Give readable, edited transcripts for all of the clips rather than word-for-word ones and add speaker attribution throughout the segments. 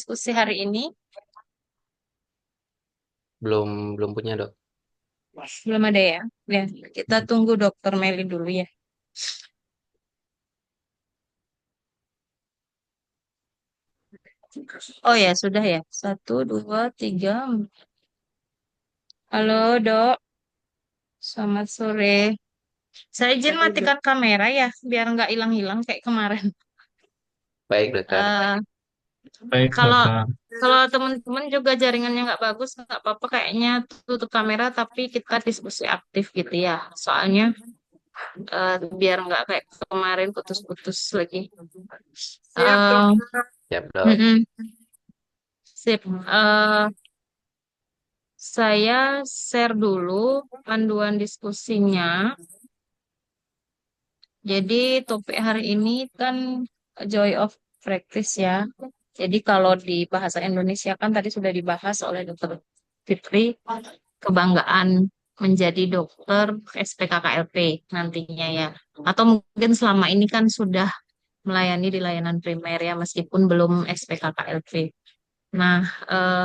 Speaker 1: diskusi hari ini?
Speaker 2: Belum belum punya dok.
Speaker 1: Belum ada ya? Ya, kita tunggu Dokter Meli dulu ya. Oh ya, sudah ya. Satu, dua, tiga. Halo, Dok. Selamat sore. Saya izin matikan kamera ya, biar nggak hilang-hilang kayak kemarin.
Speaker 2: Baik dokter.
Speaker 1: Eh,
Speaker 3: Baik,
Speaker 1: kalau
Speaker 3: Kakak.
Speaker 1: kalau teman-teman juga jaringannya nggak bagus, nggak apa-apa kayaknya tutup kamera, tapi kita diskusi aktif gitu ya. Soalnya biar nggak kayak kemarin putus-putus lagi. Eh,
Speaker 2: Siap dok.
Speaker 1: mm-mm. Sip. Saya share dulu panduan diskusinya. Jadi topik hari ini kan joy of practice ya. Jadi kalau di bahasa Indonesia kan tadi sudah dibahas oleh Dokter Fitri, kebanggaan menjadi dokter SPKKLP nantinya ya. Atau mungkin selama ini kan sudah melayani di layanan primer ya, meskipun belum SPKKLP. Nah,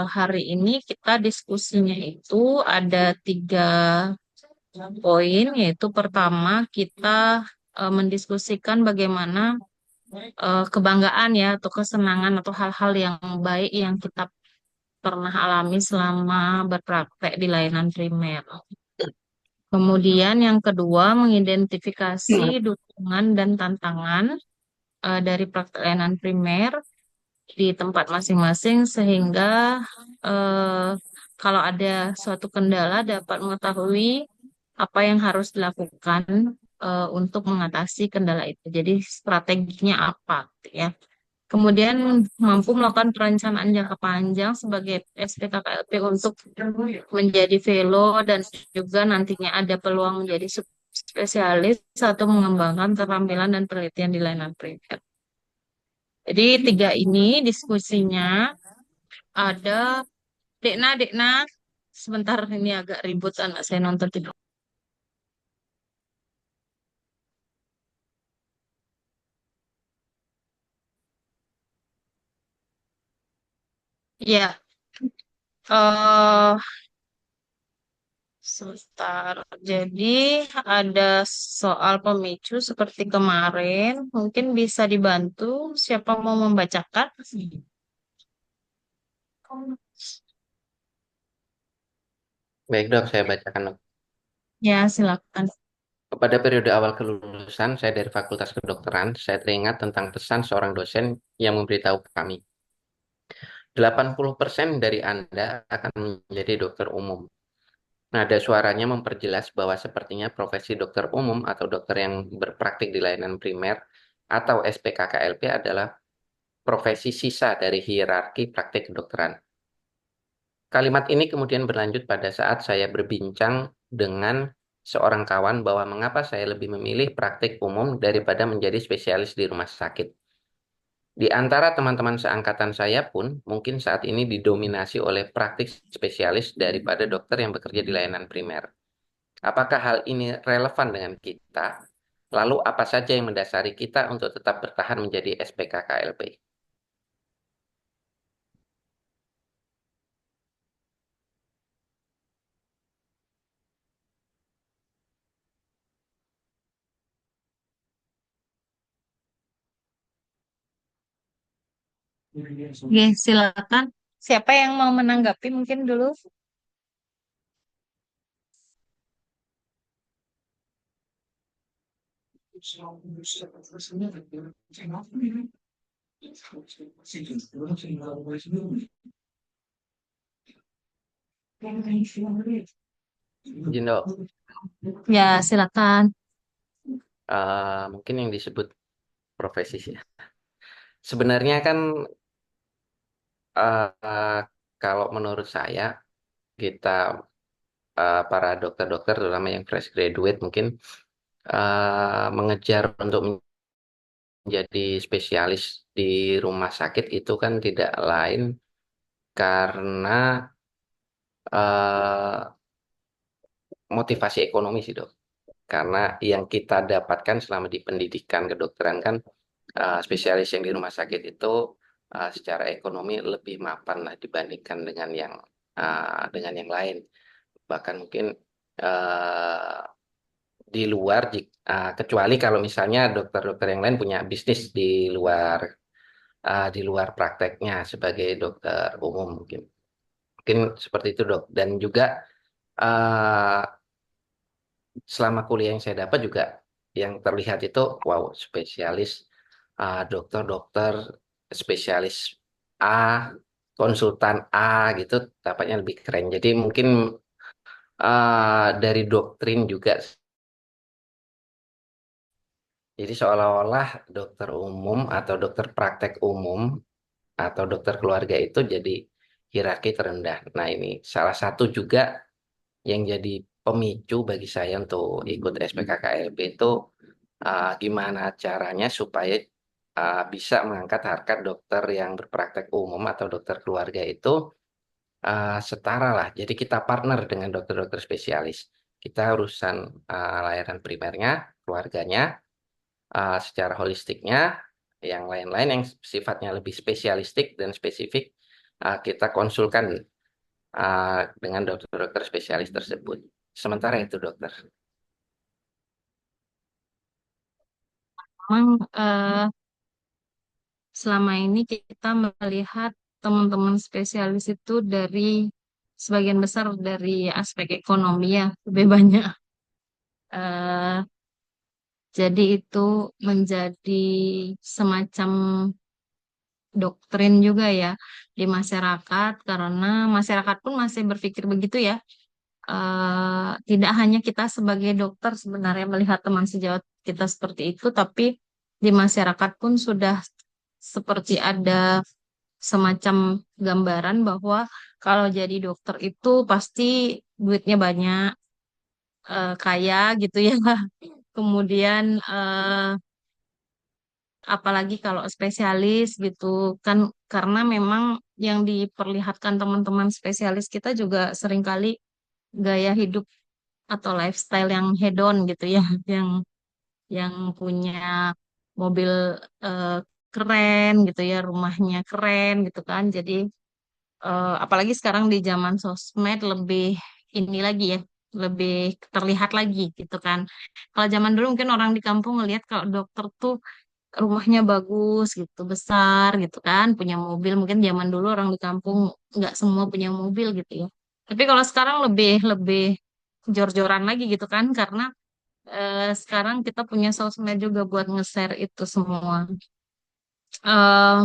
Speaker 1: hari ini kita diskusinya itu ada tiga poin, yaitu pertama kita mendiskusikan bagaimana kebanggaan ya atau kesenangan atau hal-hal yang baik yang kita pernah alami selama berpraktek di layanan primer. Kemudian yang kedua mengidentifikasi dukungan dan tantangan dari praktek layanan primer di tempat masing-masing sehingga eh, kalau ada suatu kendala dapat mengetahui apa yang harus dilakukan untuk mengatasi kendala itu. Jadi strateginya apa, gitu ya. Kemudian mampu melakukan perencanaan jangka panjang sebagai SPKKLP untuk menjadi fellow dan juga nantinya ada peluang menjadi spesialis atau mengembangkan keterampilan dan penelitian di layanan privat. Jadi tiga ini diskusinya ada Dekna, sebentar ini agak ribut anak saya nonton tidur. Ya, eh sebentar. Jadi ada soal pemicu seperti kemarin, mungkin bisa dibantu. Siapa mau membacakan?
Speaker 2: Baik dok, saya bacakan dok.
Speaker 1: Ya, silakan.
Speaker 2: Pada periode awal kelulusan saya dari Fakultas Kedokteran, saya teringat tentang pesan seorang dosen yang memberitahu kami, 80% dari Anda akan menjadi dokter umum. Nada suaranya memperjelas bahwa sepertinya profesi dokter umum atau dokter yang berpraktik di layanan primer atau SPKKLP adalah profesi sisa dari hierarki praktik kedokteran. Kalimat ini kemudian berlanjut pada saat saya berbincang dengan seorang kawan bahwa mengapa saya lebih memilih praktik umum daripada menjadi spesialis di rumah sakit. Di antara teman-teman seangkatan saya pun mungkin saat ini didominasi oleh praktik spesialis daripada dokter yang bekerja di layanan primer. Apakah hal ini relevan dengan kita? Lalu apa saja yang mendasari kita untuk tetap bertahan menjadi SPKKLP?
Speaker 1: Oke, silakan. Siapa yang mau menanggapi mungkin dulu?
Speaker 2: Jindo,
Speaker 1: Ya, silakan.
Speaker 2: mungkin yang disebut profesi sih. Sebenarnya kan eh, kalau menurut saya kita para dokter-dokter terutama yang fresh graduate mungkin mengejar untuk menjadi spesialis di rumah sakit itu kan tidak lain karena eh, motivasi ekonomi sih dok. Karena yang kita dapatkan selama di pendidikan kedokteran kan spesialis yang di rumah sakit itu secara ekonomi lebih mapan lah dibandingkan dengan yang lain. Bahkan mungkin uh, di luar, kecuali kalau misalnya dokter-dokter yang lain punya bisnis di luar prakteknya sebagai dokter umum mungkin. Mungkin seperti itu dok. Dan juga uh, selama kuliah yang saya dapat juga yang terlihat itu wow spesialis, dokter-dokter spesialis A, konsultan A gitu dapatnya lebih keren. Jadi mungkin dari doktrin juga. Jadi seolah-olah dokter umum atau dokter praktek umum atau dokter keluarga itu jadi hierarki terendah. Nah ini salah satu juga yang jadi pemicu bagi saya untuk ikut SPKKLB itu, gimana caranya supaya bisa mengangkat harkat dokter yang berpraktek umum atau dokter keluarga itu setara lah. Jadi kita partner dengan dokter-dokter spesialis. Kita urusan layanan primernya, keluarganya, secara holistiknya, yang lain-lain yang sifatnya lebih spesialistik dan spesifik, kita konsulkan dengan dokter-dokter spesialis tersebut. Sementara itu dokter.
Speaker 1: Memang selama ini kita melihat teman-teman spesialis itu dari sebagian besar dari aspek ekonomi ya, lebih banyak. Eh, jadi itu menjadi semacam doktrin juga ya di masyarakat karena masyarakat pun masih berpikir begitu ya. Tidak hanya kita sebagai dokter sebenarnya melihat teman sejawat kita seperti itu, tapi di masyarakat pun sudah seperti ada semacam gambaran bahwa kalau jadi dokter itu pasti duitnya banyak, kaya gitu ya. Kemudian apalagi kalau spesialis gitu kan, karena memang yang diperlihatkan teman-teman spesialis kita juga seringkali gaya hidup atau lifestyle yang hedon gitu ya, yang punya mobil eh, keren gitu ya, rumahnya keren gitu kan. Jadi apalagi sekarang di zaman sosmed lebih ini lagi ya, lebih terlihat lagi gitu kan. Kalau zaman dulu mungkin orang di kampung ngelihat kalau dokter tuh rumahnya bagus gitu, besar gitu kan, punya mobil. Mungkin zaman dulu orang di kampung nggak semua punya mobil gitu ya. Tapi kalau sekarang lebih lebih jor-joran lagi gitu kan, karena sekarang kita punya sosmed juga buat nge-share itu semua. Eh,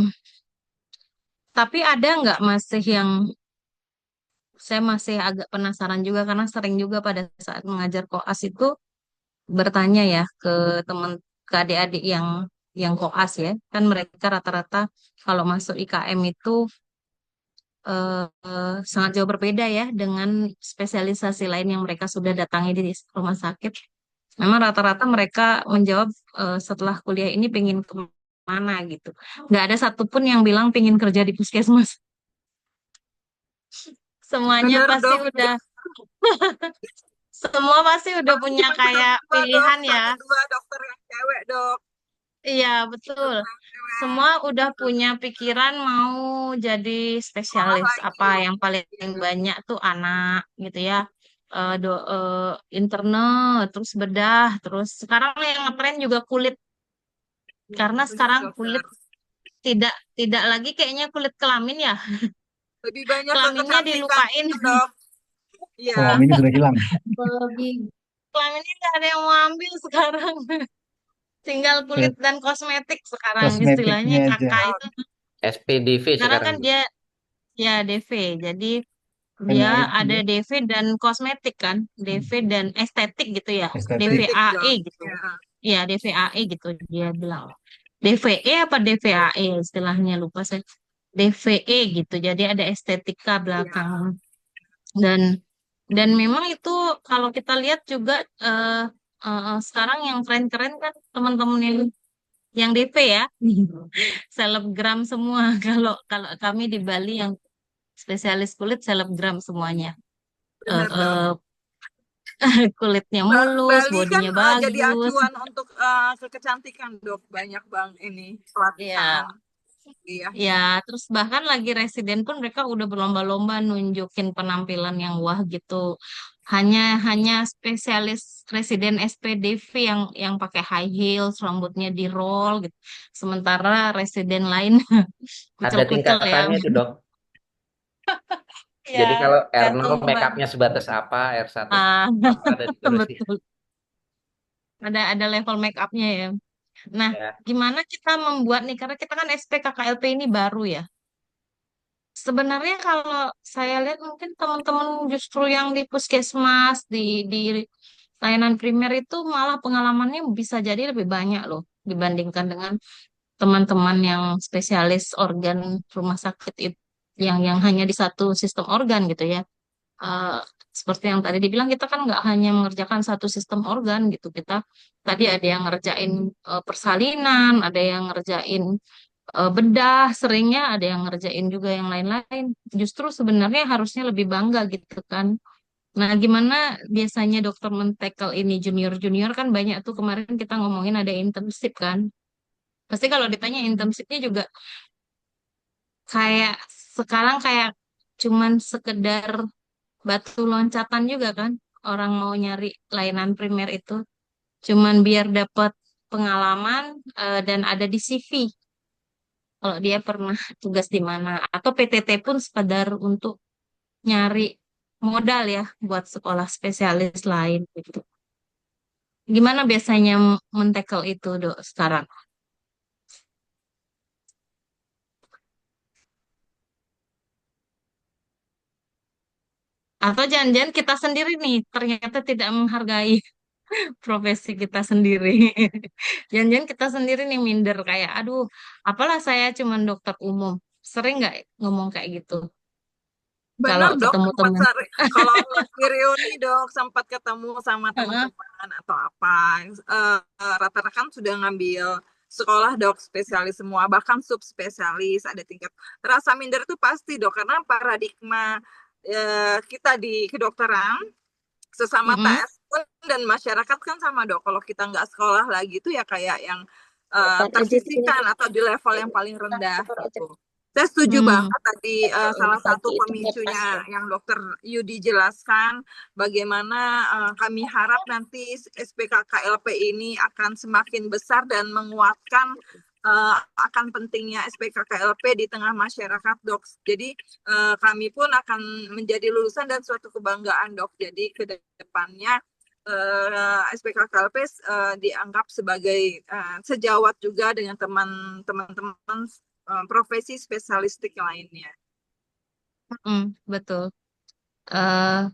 Speaker 1: tapi ada nggak masih yang saya masih agak penasaran juga karena sering juga pada saat mengajar koas itu bertanya ya ke teman ke adik-adik yang koas ya, kan mereka rata-rata kalau masuk IKM itu sangat jauh berbeda ya dengan spesialisasi lain yang mereka sudah datangi di rumah sakit. Memang rata-rata mereka menjawab setelah kuliah ini pengen kemana gitu. Nggak ada satupun yang bilang pengen kerja di puskesmas. Semuanya
Speaker 3: Bener
Speaker 1: pasti
Speaker 3: dok,
Speaker 1: udah, semua pasti udah
Speaker 3: apalagi
Speaker 1: punya
Speaker 3: banyak
Speaker 1: kayak
Speaker 3: dua dok,
Speaker 1: pilihan ya.
Speaker 3: satu dua dokter yang cewek dok,
Speaker 1: Iya, betul.
Speaker 3: dokter yang cewek,
Speaker 1: Semua udah
Speaker 3: gitu.
Speaker 1: punya pikiran mau jadi
Speaker 3: Sekolah
Speaker 1: spesialis. Apa
Speaker 3: lagi,
Speaker 1: yang paling
Speaker 3: iya,
Speaker 1: banyak tuh anak gitu ya. Internal, terus bedah, terus sekarang yang ngetren juga kulit. Karena
Speaker 3: bener
Speaker 1: sekarang
Speaker 3: dokter.
Speaker 1: kulit tidak tidak lagi kayaknya kulit kelamin ya.
Speaker 3: Lebih banyak ke
Speaker 1: Kelaminnya
Speaker 3: kecantikan
Speaker 1: dilupain.
Speaker 3: gitu dok, iya.
Speaker 4: Selama ini sudah hilang.
Speaker 1: Lebih kelaminnya nggak ada yang mau ambil sekarang. Tinggal
Speaker 4: Ke
Speaker 1: kulit dan kosmetik sekarang istilahnya
Speaker 4: kosmetiknya aja.
Speaker 1: kakak
Speaker 3: Oh,
Speaker 1: itu.
Speaker 2: SPDV
Speaker 1: Sekarang
Speaker 2: sekarang.
Speaker 1: kan dia ya DV. Jadi dia
Speaker 4: Hanya itu
Speaker 1: ada
Speaker 4: ya,
Speaker 1: DV dan kosmetik kan. DV dan estetik gitu ya.
Speaker 4: estetik.
Speaker 3: estetik
Speaker 1: DVAE
Speaker 3: dok,
Speaker 1: gitu.
Speaker 3: ya.
Speaker 1: Ya DVAE gitu dia bilang. DVE apa DVAE istilahnya lupa saya. DVE gitu. Jadi ada estetika
Speaker 3: Iya,
Speaker 1: belakang. Dan dan memang itu kalau kita lihat juga sekarang yang keren-keren kan teman-teman yang DP ya. Selebgram semua. Kalau kalau kami di Bali yang spesialis kulit selebgram semuanya. Eh,
Speaker 3: bener dok.
Speaker 1: eh, kulitnya mulus,
Speaker 3: Bali kan
Speaker 1: bodinya
Speaker 3: jadi
Speaker 1: bagus.
Speaker 3: acuan untuk kecantikan dok, banyak bang ini pelatihan.
Speaker 1: Ya,
Speaker 3: Iya.
Speaker 1: Ya, terus bahkan lagi residen pun mereka udah berlomba-lomba nunjukin penampilan yang wah gitu. Hanya hanya spesialis residen SPDV yang pakai high heels, rambutnya di roll gitu. Sementara residen lain
Speaker 2: Ada
Speaker 1: kucel-kucel ya.
Speaker 2: tingkatannya itu dok. Jadi
Speaker 1: Ya,
Speaker 2: kalau R0
Speaker 1: gantung
Speaker 2: make
Speaker 1: mbak.
Speaker 2: upnya sebatas apa, R1
Speaker 1: Ah,
Speaker 2: apa dan seterusnya.
Speaker 1: betul. Ada level make upnya ya. Nah,
Speaker 2: Ya,
Speaker 1: gimana kita membuat nih? Karena kita kan SPKKLP ini baru ya. Sebenarnya kalau saya lihat mungkin teman-teman justru yang di puskesmas, di layanan primer itu malah pengalamannya bisa jadi lebih banyak loh dibandingkan dengan teman-teman yang spesialis organ rumah sakit itu yang hanya di satu sistem organ gitu ya. Eh, Seperti yang tadi dibilang kita kan nggak hanya mengerjakan satu sistem organ gitu. Kita tadi ada yang ngerjain persalinan, ada yang ngerjain bedah, seringnya ada yang ngerjain juga yang lain-lain. Justru sebenarnya harusnya lebih bangga gitu kan. Nah, gimana biasanya dokter men-tackle ini junior-junior kan banyak tuh kemarin kita ngomongin ada internship kan. Pasti kalau ditanya internshipnya juga kayak sekarang kayak cuman sekedar batu loncatan juga kan. Orang mau nyari layanan primer itu cuman biar dapat pengalaman dan ada di CV kalau dia pernah tugas di mana atau PTT pun sekedar untuk nyari modal ya buat sekolah spesialis lain gitu. Gimana biasanya men-tackle itu dok sekarang? Atau jangan-jangan kita sendiri nih ternyata tidak menghargai profesi kita sendiri. Jangan-jangan kita sendiri nih minder kayak, aduh, apalah saya cuman dokter umum. Sering nggak ngomong kayak gitu kalau
Speaker 3: Benar dok,
Speaker 1: ketemu
Speaker 3: sempat
Speaker 1: teman?
Speaker 3: sari. Kalau di reuni dok, sempat ketemu sama
Speaker 1: Heeh.
Speaker 3: teman-teman atau apa. Rata-rata kan sudah ngambil sekolah dok spesialis semua, bahkan subspesialis, ada tingkat. Rasa minder itu pasti dok, karena paradigma kita di kedokteran, sesama
Speaker 1: Mm-mm.
Speaker 3: TS pun dan masyarakat kan sama dok. Kalau kita nggak sekolah lagi itu ya kayak yang
Speaker 1: Depan aja di sini.
Speaker 3: tersisihkan atau di level yang paling rendah
Speaker 1: Kantor aja.
Speaker 3: gitu. Saya setuju
Speaker 1: Hmm,
Speaker 3: banget tadi
Speaker 1: ini
Speaker 3: salah satu
Speaker 1: pagi tempat
Speaker 3: pemicunya
Speaker 1: pasien.
Speaker 3: yang dokter Yudi jelaskan bagaimana kami harap nanti SPKKLP ini akan semakin besar dan menguatkan akan pentingnya SPKKLP di tengah masyarakat dok. Jadi kami pun akan menjadi lulusan dan suatu kebanggaan dok. Jadi ke depannya SPKKLP dianggap sebagai sejawat juga dengan teman-teman profesi spesialistik lainnya.
Speaker 1: Betul. Eh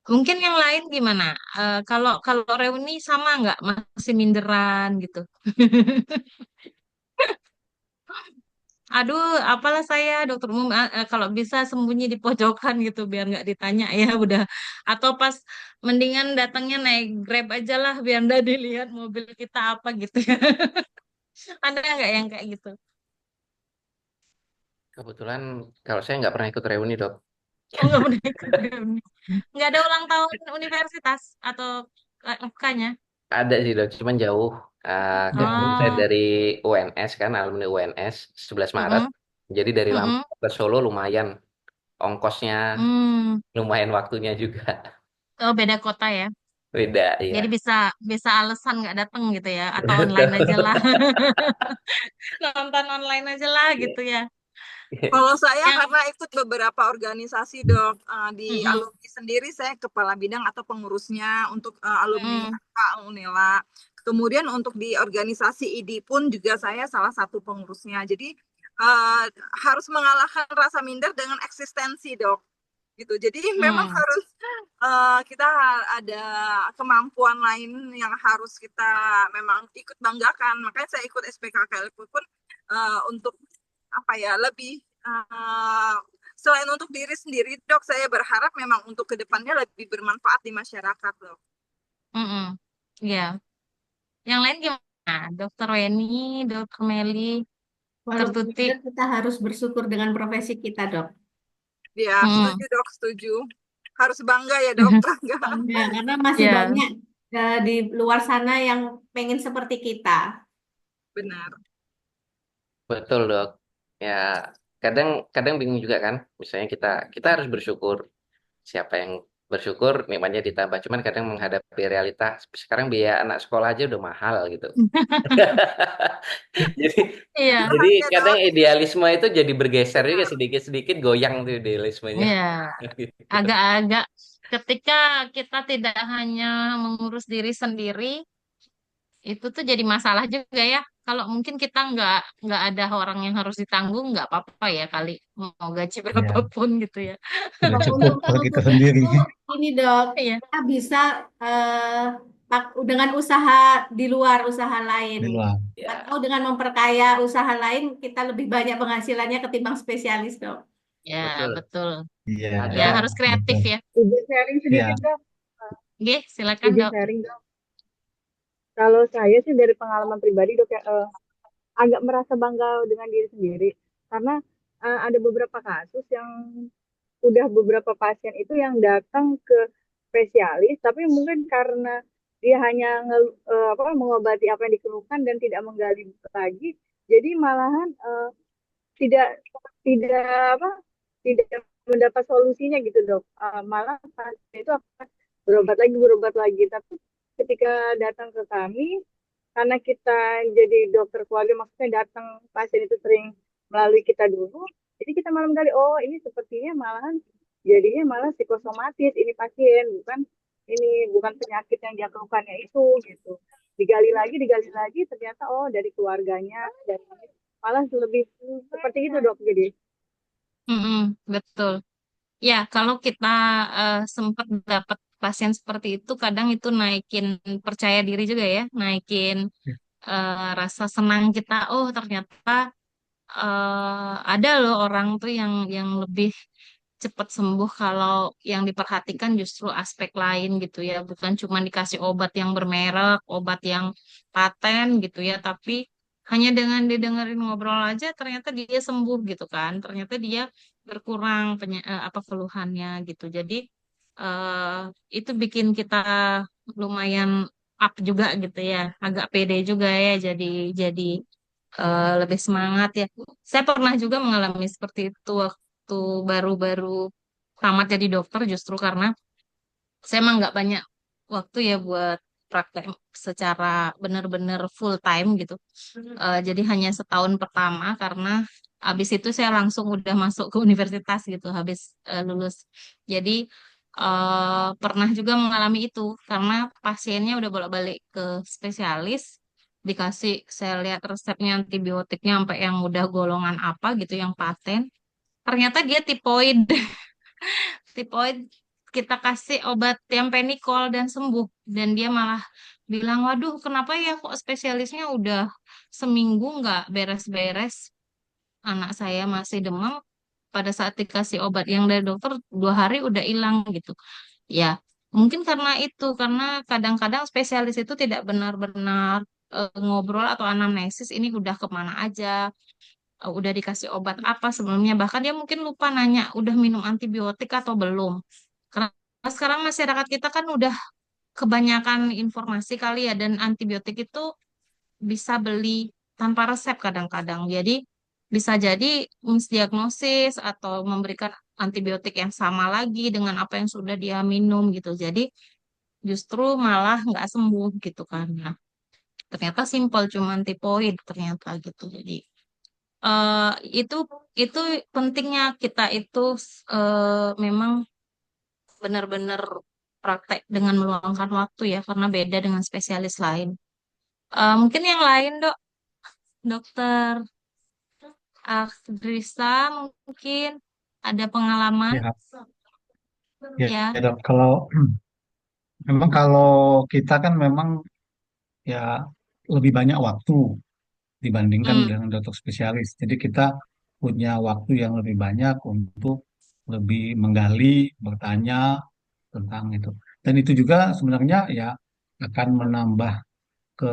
Speaker 1: Mungkin yang lain gimana? Kalau kalau reuni sama nggak masih minderan gitu? Aduh, apalah saya dokter umum kalau bisa sembunyi di pojokan gitu biar nggak ditanya ya udah. Atau pas mendingan datangnya naik Grab aja lah biar nggak dilihat mobil kita apa gitu ya. Ada nggak yang kayak gitu?
Speaker 2: kebetulan kalau saya nggak pernah ikut reuni dok.
Speaker 1: Oh nggak pernah ikut reuni. Nggak ada ulang tahun universitas atau FK-nya?
Speaker 2: Ada sih dok, cuman jauh. Kebetulan saya
Speaker 1: Oh,
Speaker 2: dari UNS kan, alumni UNS 11 Maret.
Speaker 1: mm-mm,
Speaker 2: Jadi dari
Speaker 1: mm-mm,
Speaker 2: Lampung ke Solo lumayan ongkosnya,
Speaker 1: hmm.
Speaker 2: lumayan waktunya juga.
Speaker 1: Oh beda kota ya.
Speaker 2: Beda
Speaker 1: Jadi
Speaker 2: ya.
Speaker 1: bisa bisa alasan nggak datang gitu ya, atau online aja
Speaker 2: Betul.
Speaker 1: lah, nonton online aja lah
Speaker 2: Iya.
Speaker 1: gitu ya.
Speaker 3: Kalau saya
Speaker 1: Yang,
Speaker 3: karena ikut beberapa organisasi dok, di
Speaker 1: mm-mm,
Speaker 3: alumni sendiri saya kepala bidang atau pengurusnya untuk alumni
Speaker 1: mm-mm,
Speaker 3: AK Unila. Kemudian untuk di organisasi ID pun juga saya salah satu pengurusnya. Jadi uh, harus mengalahkan rasa minder dengan eksistensi dok. Gitu. Jadi memang
Speaker 1: mm,
Speaker 3: harus kita ada kemampuan lain yang harus kita memang ikut banggakan. Makanya saya ikut SPKKLP pun untuk apa ya lebih selain untuk diri sendiri dok, saya berharap memang untuk kedepannya lebih bermanfaat di masyarakat dok.
Speaker 1: mm-mm. Ya, yang lain gimana? Dokter Weni, Dokter Meli, Dokter
Speaker 4: Walaupun
Speaker 1: Tuti.
Speaker 4: minder, kita harus bersyukur dengan profesi kita, dok.
Speaker 3: Ya,
Speaker 1: Mm,
Speaker 3: setuju dok, setuju. Harus bangga ya dok, bangga.
Speaker 4: Bangga, karena masih
Speaker 1: ya,
Speaker 4: banyak di luar sana yang pengen seperti kita.
Speaker 3: Benar.
Speaker 2: Betul dok. Ya kadang kadang bingung juga kan. Misalnya kita kita harus bersyukur. Siapa yang bersyukur nikmatnya ditambah. Cuman kadang menghadapi realita. Sekarang biaya anak sekolah aja udah mahal gitu. Jadi
Speaker 1: Iya,
Speaker 2: jadi
Speaker 3: Makanya
Speaker 2: kadang
Speaker 3: dok,
Speaker 2: idealisme itu jadi bergeser juga sedikit-sedikit goyang tuh idealismenya.
Speaker 1: iya.
Speaker 2: Gitu.
Speaker 1: Agak-agak ketika kita tidak hanya mengurus diri sendiri, itu tuh jadi masalah juga ya. Kalau mungkin kita nggak ada orang yang harus ditanggung, nggak apa-apa ya kali mau gaji
Speaker 5: Ya,
Speaker 1: berapapun gitu ya.
Speaker 5: udah cukup
Speaker 4: Kalau
Speaker 5: kalau kita
Speaker 4: untuk
Speaker 5: sendiri.
Speaker 4: itu ini dok,
Speaker 1: Iya,
Speaker 4: kita bisa dengan usaha di luar usaha lain
Speaker 5: Di luar.
Speaker 4: atau
Speaker 2: Ya,
Speaker 4: dengan memperkaya usaha lain kita lebih banyak penghasilannya ketimbang spesialis dok.
Speaker 1: ya
Speaker 2: betul.
Speaker 1: betul.
Speaker 5: Iya,
Speaker 1: Ya
Speaker 2: Ada
Speaker 1: harus kreatif
Speaker 5: betul.
Speaker 1: ya.
Speaker 6: Izin sharing sedikit
Speaker 5: Iya,
Speaker 6: dok.
Speaker 1: Oke, silakan
Speaker 6: Izin
Speaker 1: dok.
Speaker 6: sharing dok. Kalau saya sih dari pengalaman pribadi dok ya, agak merasa bangga dengan diri sendiri karena ada beberapa kasus yang udah beberapa pasien itu yang datang ke spesialis, tapi mungkin karena dia hanya mengobati apa yang dikeluhkan dan tidak menggali lagi, jadi malahan tidak tidak apa tidak mendapat solusinya gitu dok. Malah pasien itu akan berobat lagi. Tapi ketika datang ke kami, karena kita jadi dokter keluarga, maksudnya datang pasien itu sering melalui kita dulu, jadi kita malam kali, oh ini sepertinya malahan jadinya malah psikosomatis ini pasien, bukan penyakit yang dia keluhkannya itu gitu. Digali lagi, ternyata oh dari keluarganya, dan malah lebih seperti itu dok. Jadi
Speaker 1: Mm-mm, betul. Ya, kalau kita sempat dapat pasien seperti itu, kadang itu naikin percaya diri juga ya, naikin rasa senang kita. Oh, ternyata ada loh orang tuh yang lebih cepat sembuh kalau yang diperhatikan justru aspek lain gitu ya, bukan cuma dikasih obat yang bermerek, obat yang paten gitu ya, tapi hanya dengan didengerin ngobrol aja ternyata dia sembuh gitu kan, ternyata dia berkurang apa keluhannya gitu. Jadi eh, itu bikin kita lumayan up juga gitu ya, agak pede juga ya, jadi lebih semangat ya. Saya pernah juga mengalami seperti itu waktu baru-baru tamat jadi dokter justru karena saya emang nggak banyak waktu ya buat praktek secara benar-benar full time gitu. Jadi hanya setahun pertama karena habis itu saya langsung udah masuk ke universitas gitu habis lulus. Jadi pernah juga mengalami itu karena pasiennya udah bolak-balik ke spesialis, dikasih saya lihat resepnya antibiotiknya sampai yang udah golongan apa gitu yang paten. Ternyata dia tipoid. Tipoid kita kasih obat yang penikol dan sembuh dan dia malah bilang, waduh kenapa ya kok spesialisnya udah seminggu nggak beres-beres, anak saya masih demam, pada saat dikasih obat yang dari dokter 2 hari udah hilang gitu ya. Mungkin karena itu, karena kadang-kadang spesialis itu tidak benar-benar ngobrol atau anamnesis ini udah kemana aja, udah dikasih obat apa sebelumnya, bahkan dia mungkin lupa nanya udah minum antibiotik atau belum. Karena sekarang masyarakat kita kan udah kebanyakan informasi kali ya, dan antibiotik itu bisa beli tanpa resep kadang-kadang. Jadi bisa jadi misdiagnosis atau memberikan antibiotik yang sama lagi dengan apa yang sudah dia minum gitu. Jadi justru malah nggak sembuh gitu kan. Nah, ternyata simpel cuma tipoid ternyata gitu. Jadi eh, itu itu pentingnya kita itu memang benar-benar praktek dengan meluangkan waktu ya, karena beda dengan spesialis lain. Mungkin yang lain dok, dokter Drisa mungkin ada pengalaman
Speaker 5: ya, ya,
Speaker 1: ya.
Speaker 5: ya, Dok. Kalau memang kalau kita kan memang ya lebih banyak waktu dibandingkan
Speaker 1: Hmm,
Speaker 5: dengan dokter spesialis. Jadi kita punya waktu yang lebih banyak untuk lebih menggali, bertanya tentang itu. Dan itu juga sebenarnya ya akan menambah ke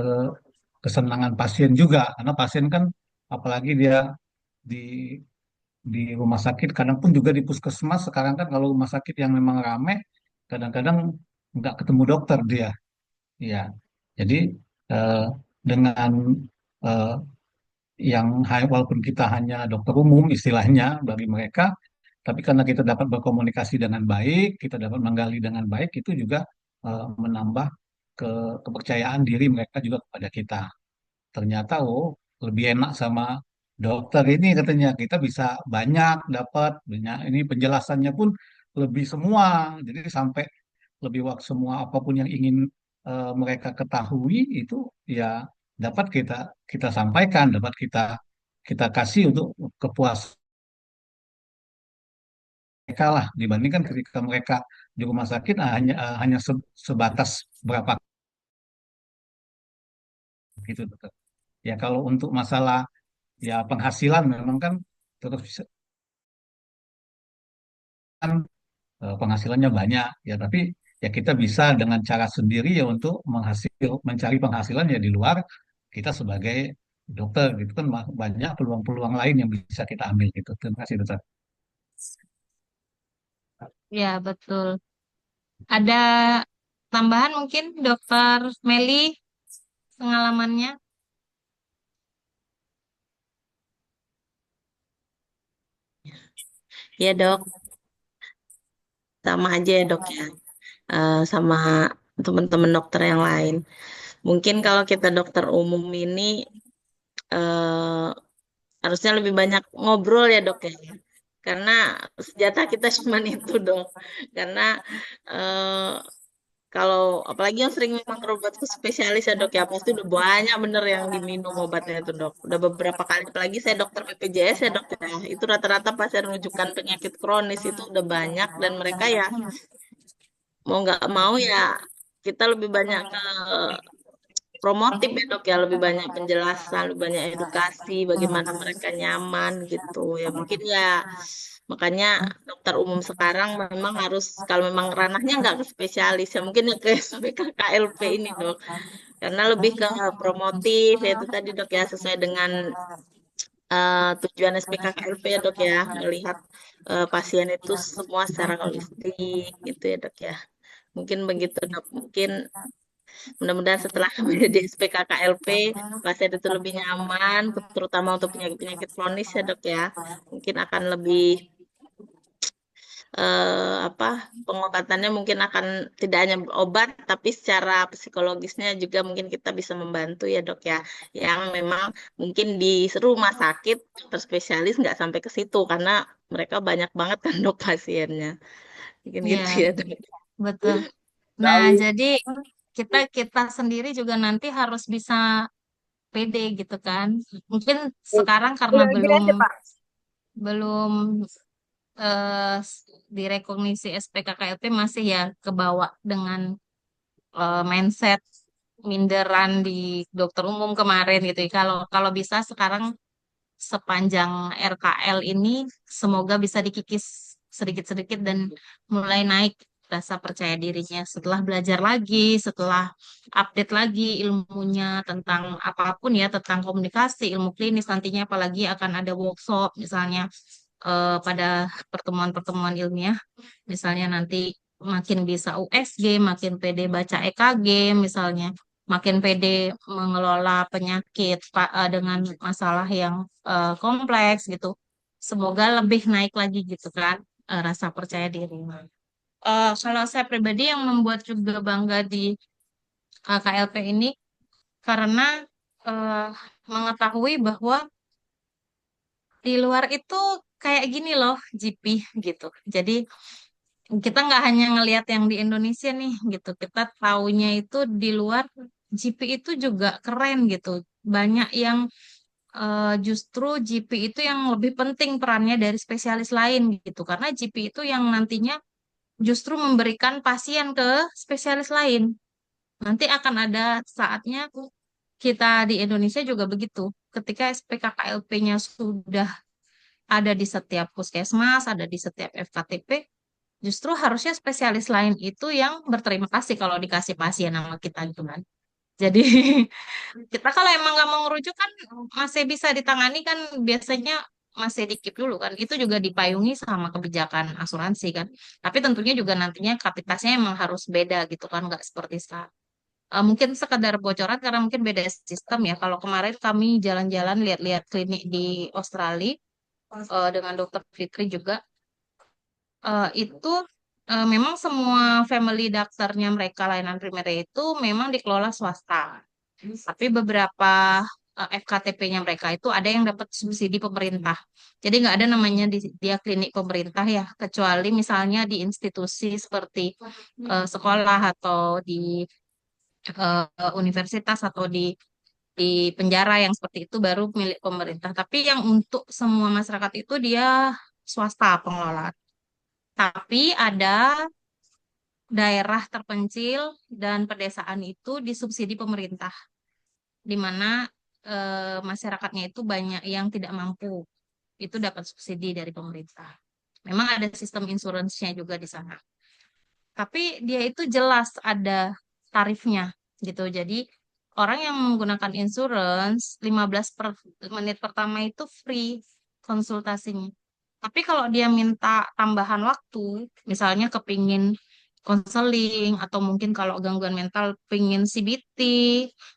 Speaker 5: kesenangan pasien juga, karena pasien kan apalagi dia di di rumah sakit, kadang pun juga di puskesmas sekarang kan kalau rumah sakit yang memang rame, kadang-kadang nggak ketemu dokter dia, ya. Jadi eh, dengan eh, walaupun kita hanya dokter umum istilahnya bagi mereka, tapi karena kita dapat berkomunikasi dengan baik, kita dapat menggali dengan baik, itu juga menambah kepercayaan diri mereka juga kepada kita. Ternyata lebih enak sama dokter ini katanya, kita bisa banyak dapat banyak, ini penjelasannya pun lebih semua, jadi sampai lebih semua apapun yang ingin mereka ketahui itu ya dapat kita kita sampaikan, dapat kita kita kasih untuk kepuasan mereka lah, dibandingkan ketika mereka di rumah sakit hanya sebatas berapa gitu dokter. Ya kalau untuk masalah ya penghasilan memang kan terus kan penghasilannya banyak ya, tapi ya kita bisa dengan cara sendiri ya untuk mencari penghasilan ya di luar kita sebagai dokter gitu kan, banyak peluang-peluang lain yang bisa kita ambil gitu. Terima kasih dokter.
Speaker 1: Ya, betul. Ada tambahan mungkin Dokter Meli pengalamannya?
Speaker 7: Ya dok, sama aja ya dok ya. Sama teman-teman dokter yang lain. Mungkin kalau kita dokter umum ini eh, harusnya lebih banyak ngobrol ya dok ya. Karena senjata kita cuma itu dok. Karena eh, kalau apalagi yang sering memang berobat ke spesialis ya dok ya, pasti udah banyak bener yang diminum obatnya itu dok. Udah beberapa kali, apalagi saya dokter BPJS ya dok ya. Itu rata-rata pasien rujukan penyakit kronis itu udah banyak dan mereka ya mau nggak mau ya kita lebih banyak ke promotif ya dok ya, lebih banyak penjelasan, lebih banyak edukasi bagaimana mereka nyaman gitu ya. Mungkin ya makanya dokter umum sekarang memang harus, kalau memang ranahnya nggak ke spesialis ya mungkin ya ke SPKKLP ini dok, karena lebih ke promotif ya itu tadi dok ya, sesuai dengan tujuan SPKKLP ya dok ya, melihat pasien itu semua secara holistik gitu ya dok ya. Mungkin begitu dok. Mungkin mudah-mudahan setelah menjadi SPKKLP pasien itu lebih nyaman, terutama untuk penyakit-penyakit kronis ya dok ya. Mungkin akan lebih apa, pengobatannya mungkin akan tidak hanya obat, tapi secara psikologisnya juga mungkin kita bisa membantu ya dok ya. Yang memang mungkin di rumah sakit dokter spesialis nggak sampai ke situ karena mereka banyak banget kan dok pasiennya. Mungkin gitu
Speaker 1: Ya,
Speaker 7: ya dok.
Speaker 1: betul. Nah, jadi kita kita sendiri juga nanti harus bisa pede gitu kan. Mungkin sekarang karena
Speaker 6: Gini
Speaker 1: belum
Speaker 6: aja Pak.
Speaker 1: belum direkognisi SPKKLP, masih ya kebawa dengan mindset minderan di dokter umum kemarin gitu ya. Kalau kalau bisa sekarang sepanjang RKL ini semoga bisa dikikis sedikit-sedikit dan mulai naik rasa percaya dirinya setelah belajar lagi, setelah update lagi ilmunya tentang apapun ya, tentang komunikasi, ilmu klinis nantinya, apalagi akan ada workshop misalnya pada pertemuan-pertemuan ilmiah, misalnya nanti makin bisa USG, makin pede baca EKG misalnya, makin pede mengelola penyakit dengan masalah yang kompleks gitu. Semoga lebih naik lagi gitu kan, rasa percaya diri. Kalau saya pribadi yang membuat juga bangga di KLP ini karena eh, mengetahui bahwa di luar itu kayak gini loh GP gitu. Jadi kita nggak hanya ngelihat yang di Indonesia nih gitu. Kita taunya itu di luar GP itu juga keren gitu. Banyak yang justru GP itu yang lebih penting perannya dari spesialis lain gitu. Karena GP itu yang nantinya justru memberikan pasien ke spesialis lain. Nanti akan ada saatnya kita di Indonesia juga begitu. Ketika SPKKLP-nya sudah ada di setiap puskesmas, ada di setiap FKTP, justru harusnya spesialis lain itu yang berterima kasih kalau dikasih pasien sama kita gitu kan. Jadi kita kalau emang nggak mau ngerujuk kan masih bisa ditangani kan, biasanya masih dikip dulu kan. Itu juga dipayungi sama kebijakan asuransi kan. Tapi tentunya juga nantinya kapasitasnya emang harus beda gitu kan, nggak seperti sekarang. Mungkin sekedar bocoran karena mungkin beda sistem ya. Kalau kemarin kami jalan-jalan lihat-lihat klinik di Australia dengan Dokter Fitri juga, itu memang semua family dokternya mereka layanan primer itu memang dikelola swasta. Tapi beberapa FKTP-nya mereka itu ada yang dapat subsidi pemerintah. Jadi nggak ada namanya dia klinik pemerintah ya, kecuali misalnya di institusi seperti sekolah atau di universitas atau di penjara yang seperti itu baru milik pemerintah. Tapi yang untuk semua masyarakat itu dia swasta pengelolaan. Tapi ada daerah terpencil dan pedesaan itu disubsidi pemerintah, di mana masyarakatnya itu banyak yang tidak mampu, itu dapat subsidi dari pemerintah. Memang ada sistem insuransinya juga di sana. Tapi dia itu jelas ada tarifnya gitu. Jadi orang yang menggunakan insurance 15 menit pertama itu free konsultasinya. Tapi kalau dia minta tambahan waktu, misalnya kepingin konseling atau mungkin kalau gangguan mental pingin CBT,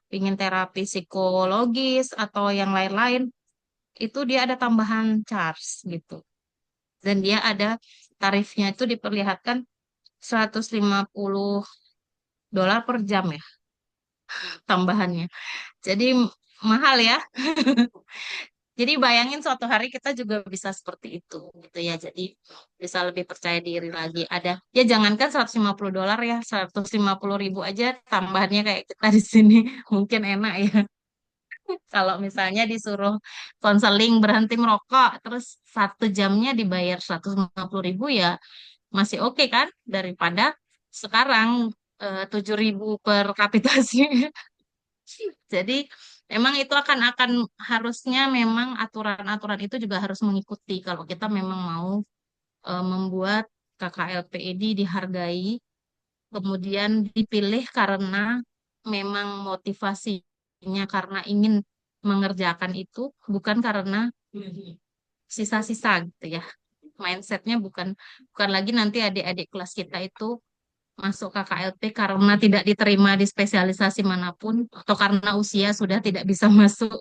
Speaker 1: pingin terapi psikologis atau yang lain-lain, itu dia ada tambahan charge gitu. Dan dia ada tarifnya itu diperlihatkan 150 dolar per jam ya tambahannya. Jadi mahal ya. Jadi bayangin suatu hari kita juga bisa seperti itu gitu ya. Jadi bisa lebih percaya diri lagi. Ada ya jangankan 150 dolar ya, 150 ribu aja tambahannya kayak kita di sini mungkin enak ya. Kalau misalnya disuruh konseling berhenti merokok, terus 1 jamnya dibayar 150 ribu ya masih oke kan daripada sekarang 7 ribu per kapitasi. Jadi memang itu akan harusnya memang aturan-aturan itu juga harus mengikuti kalau kita memang mau membuat KKLP ini dihargai, kemudian dipilih karena memang motivasinya karena ingin mengerjakan itu, bukan karena sisa-sisa gitu ya. Mindsetnya bukan bukan lagi nanti adik-adik kelas kita itu masuk KKLP karena tidak diterima di spesialisasi manapun atau karena usia sudah tidak bisa masuk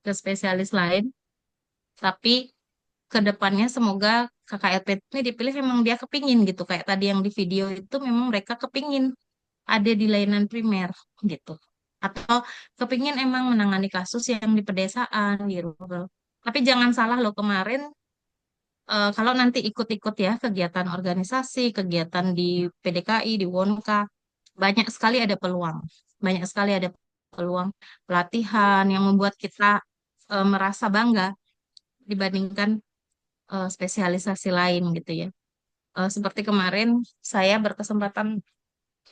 Speaker 1: ke spesialis lain. Tapi ke depannya semoga KKLP ini dipilih memang dia kepingin gitu. Kayak tadi yang di video itu memang mereka kepingin ada di layanan primer gitu. Atau kepingin emang menangani kasus yang di pedesaan, di rural. Tapi jangan salah loh kemarin kalau nanti ikut-ikut ya kegiatan organisasi, kegiatan di PDKI, di Wonka, banyak sekali ada peluang. Banyak sekali ada peluang pelatihan yang membuat kita merasa bangga dibandingkan spesialisasi lain gitu ya. Seperti kemarin saya berkesempatan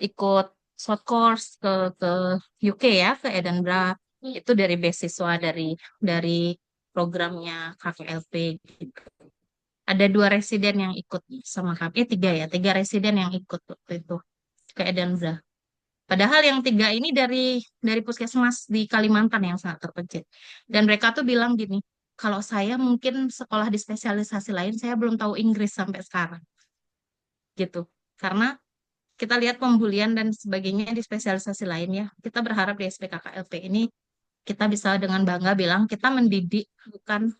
Speaker 1: ikut short course ke UK ya, ke Edinburgh. Itu dari beasiswa dari programnya KKLP gitu. Ada 2 residen yang ikut sama kami, 3 ya, 3 residen yang ikut waktu itu ke Edinburgh. Padahal yang 3 ini dari puskesmas di Kalimantan yang sangat terpencil. Dan mereka tuh bilang gini, kalau saya mungkin sekolah di spesialisasi lain, saya belum tahu Inggris sampai sekarang, gitu. Karena kita lihat pembulian dan sebagainya di spesialisasi lain ya. Kita berharap di SPKKLP ini kita bisa dengan bangga bilang kita mendidik bukan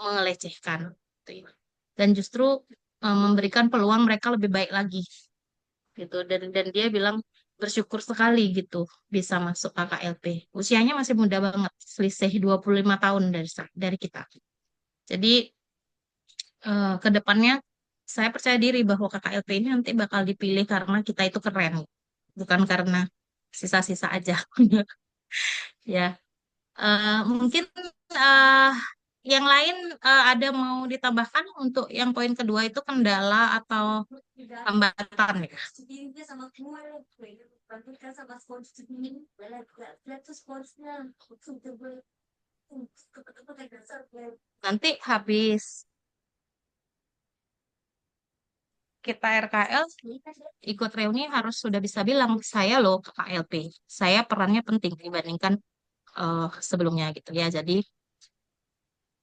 Speaker 1: melecehkan, gitu ya. Dan justru memberikan peluang mereka lebih baik lagi gitu dan dia bilang bersyukur sekali gitu bisa masuk KKLP. Usianya masih muda banget, selisih 25 tahun dari kita. Jadi ke depannya saya percaya diri bahwa KKLP ini nanti bakal dipilih karena kita itu keren, bukan karena sisa-sisa aja. Ya, mungkin eh, yang lain ada mau ditambahkan untuk yang poin kedua itu kendala atau hambatan ya. Nanti habis kita RKL ikut reuni harus sudah bisa bilang saya loh KKLP. Saya perannya penting dibandingkan sebelumnya gitu ya. Jadi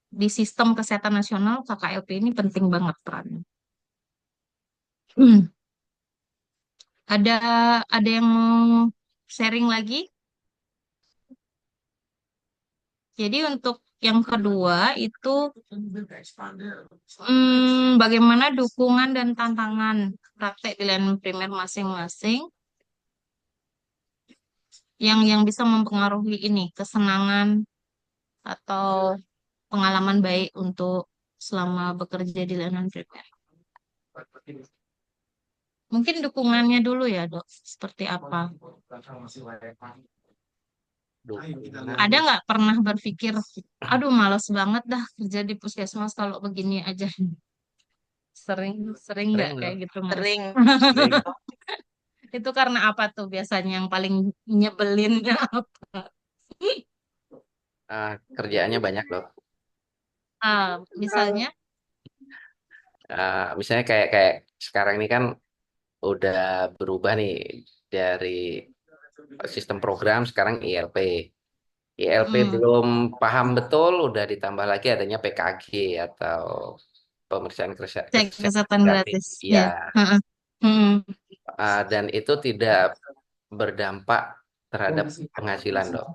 Speaker 1: di sistem kesehatan nasional KKLP ini penting banget perannya. Hmm. Ada ada yang mau sharing lagi. Jadi untuk yang kedua itu bagaimana dukungan dan tantangan praktek di layanan primer masing-masing yang bisa mempengaruhi ini kesenangan atau pengalaman baik untuk selama bekerja di layanan primer. Mungkin dukungannya dulu ya, Dok. Seperti apa? Ada nggak pernah berpikir, aduh males banget dah kerja di puskesmas kalau begini aja. Sering nggak
Speaker 2: Sering
Speaker 1: kayak
Speaker 2: loh.
Speaker 1: gitu, Mas?
Speaker 7: Sering.
Speaker 2: Sering.
Speaker 1: Itu karena apa tuh biasanya yang paling nyebelinnya apa?
Speaker 2: Kerjaannya banyak loh.
Speaker 1: Misalnya,
Speaker 2: Misalnya kayak sekarang ini kan udah berubah nih dari sistem program sekarang ILP. ILP
Speaker 1: mm,
Speaker 2: belum paham betul, udah ditambah lagi adanya PKG atau pemeriksaan
Speaker 1: cek
Speaker 2: kesehatan
Speaker 1: kesehatan
Speaker 2: gratis.
Speaker 1: gratis,
Speaker 2: Iya,
Speaker 1: ya. Heeh. Mm.
Speaker 2: dan itu tidak berdampak terhadap penghasilan dok.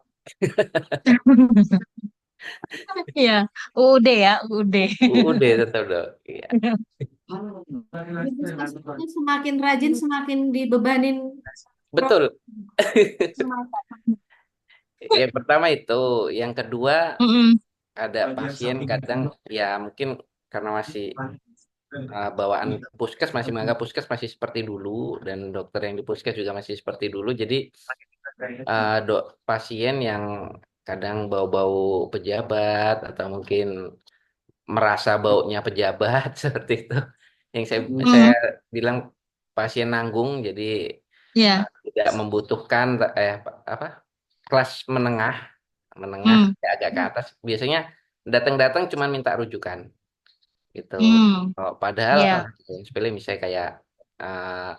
Speaker 1: Ya, UUD ya, UUD.
Speaker 2: UUD tetap dok. Iya.
Speaker 4: Di puskesmasnya semakin rajin, semakin dibebanin
Speaker 2: Betul.
Speaker 4: semata.
Speaker 2: Yang pertama itu, yang kedua
Speaker 1: Mm-mm.
Speaker 2: ada pasien kadang ya mungkin karena masih bawaan puskes masih menganggap puskes masih seperti dulu dan dokter yang di puskes juga masih seperti dulu. Jadi pasien yang kadang bau-bau pejabat atau mungkin merasa baunya pejabat seperti itu. Yang saya
Speaker 1: Mm.
Speaker 2: bilang pasien nanggung, jadi
Speaker 1: Ya,
Speaker 2: tidak membutuhkan apa kelas menengah, menengah
Speaker 1: mm.
Speaker 2: agak ke atas. Biasanya datang-datang cuma minta rujukan gitu.
Speaker 1: Mm.
Speaker 2: Oh, padahal
Speaker 1: Ya,
Speaker 2: yang sepele misalnya kayak eh,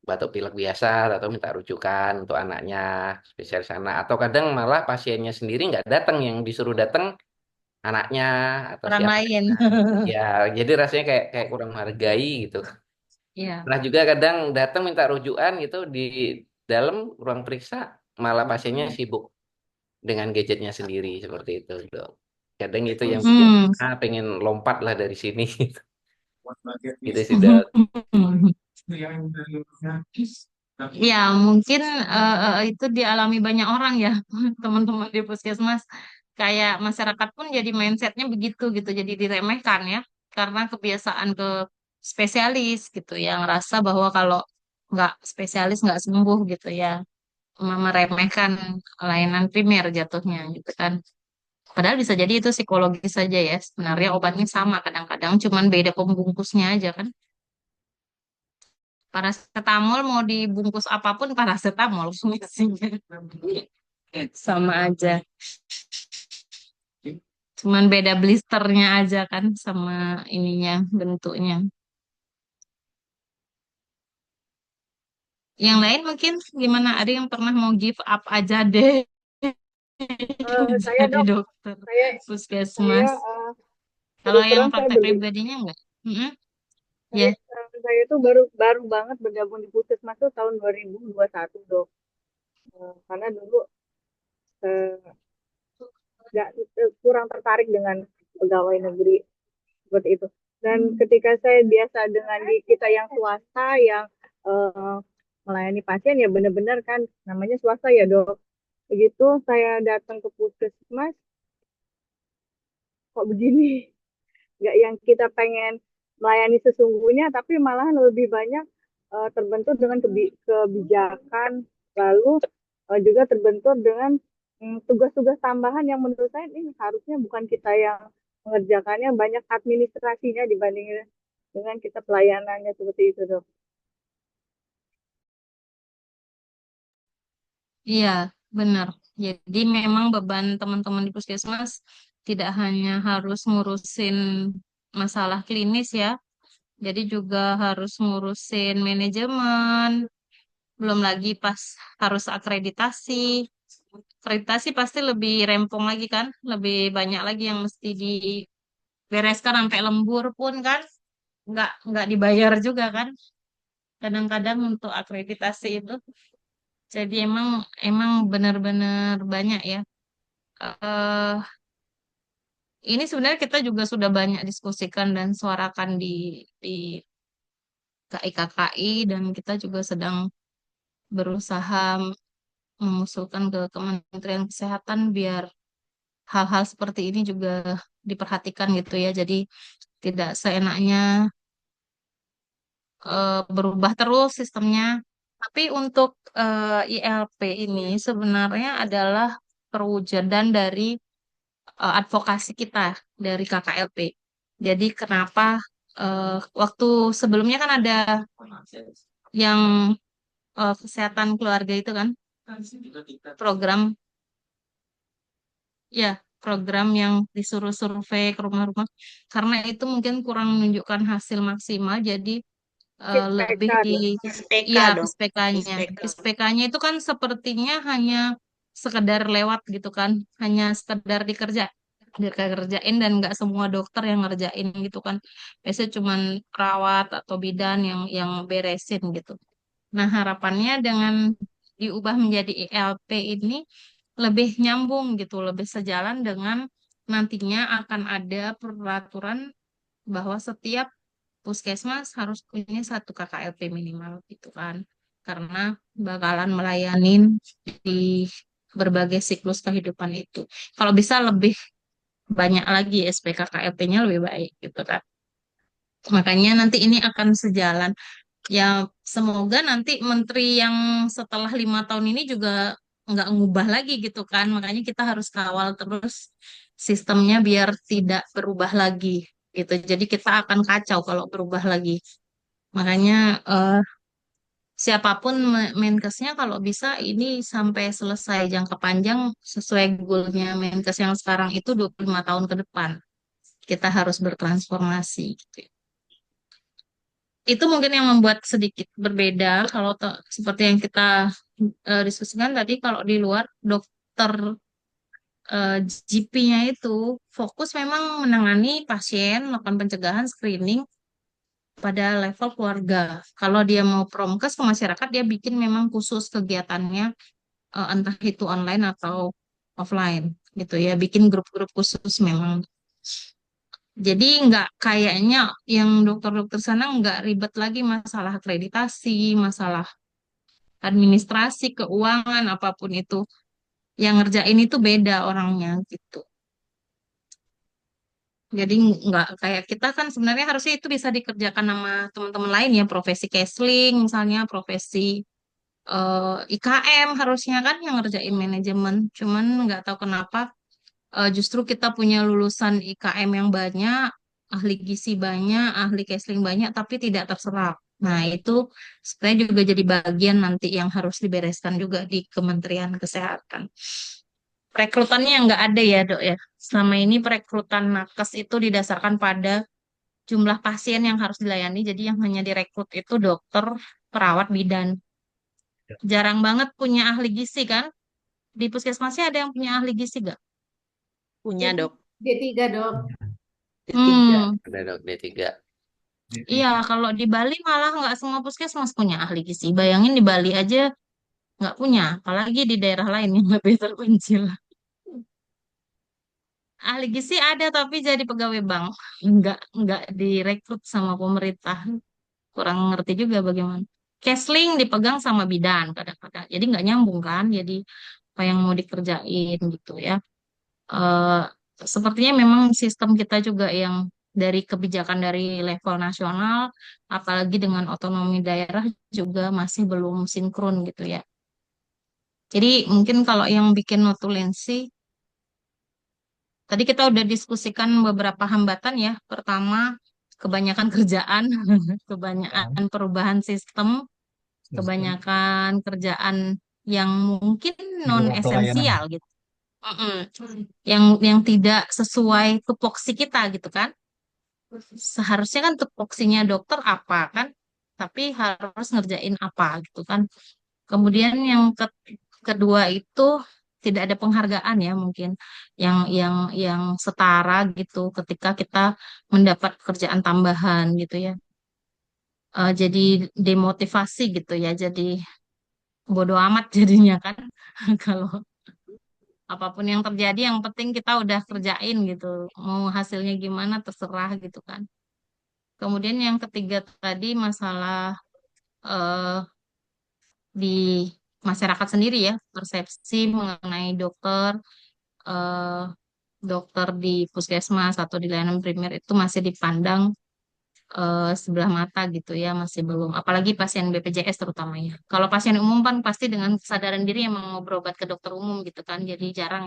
Speaker 2: batuk pilek biasa atau minta rujukan untuk anaknya spesialis anak atau kadang malah pasiennya sendiri nggak datang yang disuruh datang anaknya atau
Speaker 1: orang
Speaker 2: siapa
Speaker 1: lain.
Speaker 2: ya jadi rasanya kayak kayak kurang menghargai gitu.
Speaker 1: Ya.
Speaker 2: Nah juga kadang datang minta rujukan gitu di dalam ruang periksa malah pasiennya sibuk dengan gadgetnya sendiri seperti itu dok. Kadang itu yang bikin
Speaker 1: Hmm.
Speaker 2: pengen lompat lah dari sini gitu sih dok.
Speaker 1: Ya, mungkin itu dialami banyak orang ya, teman-teman di puskesmas. Kayak masyarakat pun jadi mindsetnya begitu gitu, jadi diremehkan ya, karena kebiasaan ke spesialis gitu, yang rasa bahwa kalau nggak spesialis nggak sembuh gitu ya, meremehkan layanan primer jatuhnya gitu kan. Padahal bisa jadi itu psikologis saja ya, sebenarnya obatnya sama kadang-kadang, cuman beda pembungkusnya aja kan. Paracetamol mau dibungkus apapun paracetamol fungsinya sama aja. Cuman beda blisternya aja kan sama ininya bentuknya. Yang lain mungkin gimana? Ada yang pernah mau give up aja deh
Speaker 6: Saya
Speaker 1: jadi
Speaker 6: dok,
Speaker 1: dokter
Speaker 6: saya saya
Speaker 1: puskesmas. Kalau
Speaker 6: terus
Speaker 1: yang
Speaker 6: terang saya
Speaker 1: praktek pribadinya enggak? Mm-mm. Ya.
Speaker 6: saya tuh baru baru banget bergabung di Puskesmas tuh tahun 2021 dok. Karena dulu eh, nggak kurang tertarik dengan pegawai negeri seperti itu. Dan ketika saya biasa dengan di kita yang swasta yang eh, melayani pasien ya benar-benar kan namanya swasta ya dok. Begitu saya datang ke puskesmas kok begini, nggak yang kita pengen melayani sesungguhnya, tapi malahan lebih banyak terbentur dengan kebijakan, lalu juga terbentur dengan tugas-tugas tambahan yang menurut saya ini harusnya bukan kita yang mengerjakannya, banyak administrasinya dibanding dengan kita pelayanannya seperti itu dok.
Speaker 1: Iya, benar. Jadi memang beban teman-teman di puskesmas tidak hanya harus ngurusin masalah klinis ya, jadi juga harus ngurusin manajemen, belum lagi pas harus akreditasi. Akreditasi pasti lebih rempong lagi kan, lebih banyak lagi yang mesti dibereskan sampai lembur pun kan, nggak dibayar juga kan. Kadang-kadang untuk akreditasi itu. Jadi emang emang benar-benar banyak ya. eh ini sebenarnya kita juga sudah banyak diskusikan dan suarakan di KI-KKI dan kita juga sedang berusaha mengusulkan ke Kementerian Kesehatan biar hal-hal seperti ini juga diperhatikan gitu ya. Jadi tidak seenaknya berubah terus sistemnya. Tapi untuk ILP ini sebenarnya adalah perwujudan dari advokasi kita dari KKLP. Jadi kenapa waktu sebelumnya kan ada yang kesehatan keluarga itu kan program ya program yang disuruh survei ke rumah-rumah karena itu mungkin kurang menunjukkan hasil maksimal jadi
Speaker 6: PSPK
Speaker 1: lebih di
Speaker 6: dong.
Speaker 7: SPK
Speaker 1: ya
Speaker 7: dong.
Speaker 1: PSPK-nya.
Speaker 7: SPK.
Speaker 1: PSPK-nya itu kan sepertinya hanya sekedar lewat gitu kan, hanya sekedar dikerjain dan nggak semua dokter yang ngerjain gitu kan. Biasanya cuman perawat atau bidan yang beresin gitu. Nah, harapannya dengan diubah menjadi ILP ini lebih nyambung gitu, lebih sejalan dengan nantinya akan ada peraturan bahwa setiap puskesmas harus punya satu KKLP minimal gitu kan. Karena bakalan melayanin di berbagai siklus kehidupan itu. Kalau bisa lebih banyak lagi SPK KKLP-nya lebih baik gitu kan. Makanya nanti ini akan sejalan. Ya, semoga nanti menteri yang setelah 5 tahun ini juga nggak ngubah lagi gitu kan. Makanya kita harus kawal terus sistemnya biar tidak berubah lagi gitu. Jadi kita akan kacau kalau berubah lagi. Makanya siapapun Menkesnya kalau bisa ini sampai selesai jangka panjang sesuai goalnya Menkes yang sekarang itu 25 tahun ke depan. Kita harus bertransformasi gitu. Itu mungkin yang membuat sedikit berbeda kalau seperti yang kita diskusikan tadi kalau di luar dokter GP-nya itu fokus memang menangani pasien, melakukan pencegahan screening pada level keluarga. Kalau dia mau promkes ke masyarakat dia bikin memang khusus kegiatannya entah itu online atau offline gitu ya, bikin grup-grup khusus memang. Jadi nggak kayaknya yang dokter-dokter sana nggak ribet lagi masalah akreditasi, masalah administrasi, keuangan, apapun itu. Yang ngerjain itu beda orangnya gitu. Jadi nggak kayak kita kan sebenarnya harusnya itu bisa dikerjakan sama teman-teman lain ya, profesi counseling misalnya, profesi IKM harusnya kan yang ngerjain manajemen. Cuman nggak tahu kenapa justru kita punya lulusan IKM yang banyak, ahli gizi banyak, ahli counseling banyak, tapi tidak terserap. Nah, itu sebenarnya juga jadi bagian nanti yang harus dibereskan juga di Kementerian Kesehatan. Perekrutannya yang nggak ada ya, Dok ya. Selama ini perekrutan nakes itu didasarkan pada jumlah pasien yang harus dilayani. Jadi yang hanya direkrut itu dokter, perawat, bidan. Jarang banget punya ahli gizi kan? Di puskesmasnya ada yang punya ahli gizi nggak?
Speaker 7: Punya dok.
Speaker 4: D3 dok.
Speaker 7: D3.
Speaker 1: Hmm.
Speaker 2: Ada dok D3.
Speaker 1: Iya, kalau di Bali malah nggak semua puskesmas punya ahli gizi. Bayangin di Bali aja nggak punya, apalagi di daerah lain yang lebih terpencil. Ahli gizi ada tapi jadi pegawai bank, nggak direkrut sama pemerintah. Kurang ngerti juga bagaimana. Kesling dipegang sama bidan kadang-kadang, jadi nggak nyambung kan. Jadi apa yang mau dikerjain gitu ya. Eh, Sepertinya memang sistem kita juga yang dari kebijakan dari level nasional, apalagi dengan otonomi daerah juga masih belum sinkron gitu ya. Jadi mungkin kalau yang bikin notulensi, tadi kita udah diskusikan beberapa hambatan ya. Pertama, kebanyakan kerjaan, kebanyakan perubahan sistem,
Speaker 5: Sistem
Speaker 1: kebanyakan kerjaan yang mungkin
Speaker 5: di
Speaker 1: non
Speaker 5: luar pelayanan.
Speaker 1: esensial gitu. Mm-mm. Yang tidak sesuai tupoksi kita gitu kan. Seharusnya kan tupoksinya dokter apa kan, tapi harus ngerjain apa gitu kan. Kemudian yang kedua itu tidak ada penghargaan ya mungkin yang setara gitu ketika kita mendapat pekerjaan tambahan gitu ya. Jadi demotivasi gitu ya. Jadi bodo amat jadinya kan. Kalau apapun yang terjadi, yang penting kita udah kerjain gitu. Mau hasilnya gimana terserah gitu kan. Kemudian yang ketiga tadi masalah eh, di masyarakat sendiri ya, persepsi mengenai dokter, eh, dokter di puskesmas atau di layanan primer itu masih dipandang sebelah mata gitu ya, masih belum. Apalagi pasien BPJS terutamanya. Kalau pasien umum kan pasti dengan kesadaran diri emang mau berobat ke dokter umum gitu kan. Jadi jarang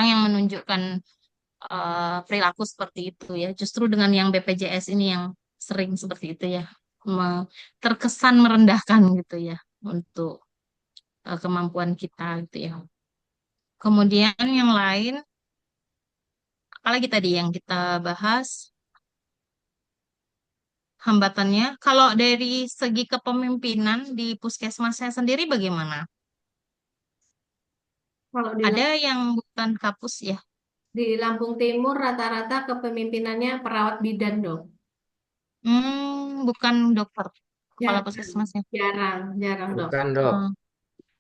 Speaker 1: yang menunjukkan perilaku seperti itu ya. Justru dengan yang BPJS ini yang sering seperti itu ya, terkesan merendahkan gitu ya untuk kemampuan kita gitu ya. Kemudian yang lain, apalagi tadi yang kita bahas hambatannya. Kalau dari segi kepemimpinan di puskesmasnya sendiri bagaimana?
Speaker 4: Kalau
Speaker 1: Ada yang bukan kapus ya?
Speaker 4: di Lampung Timur rata-rata kepemimpinannya perawat bidan dong.
Speaker 1: Bukan dokter, kepala
Speaker 4: Ya,
Speaker 1: puskesmasnya.
Speaker 4: jarang dok.
Speaker 2: Bukan dok,
Speaker 1: Hmm.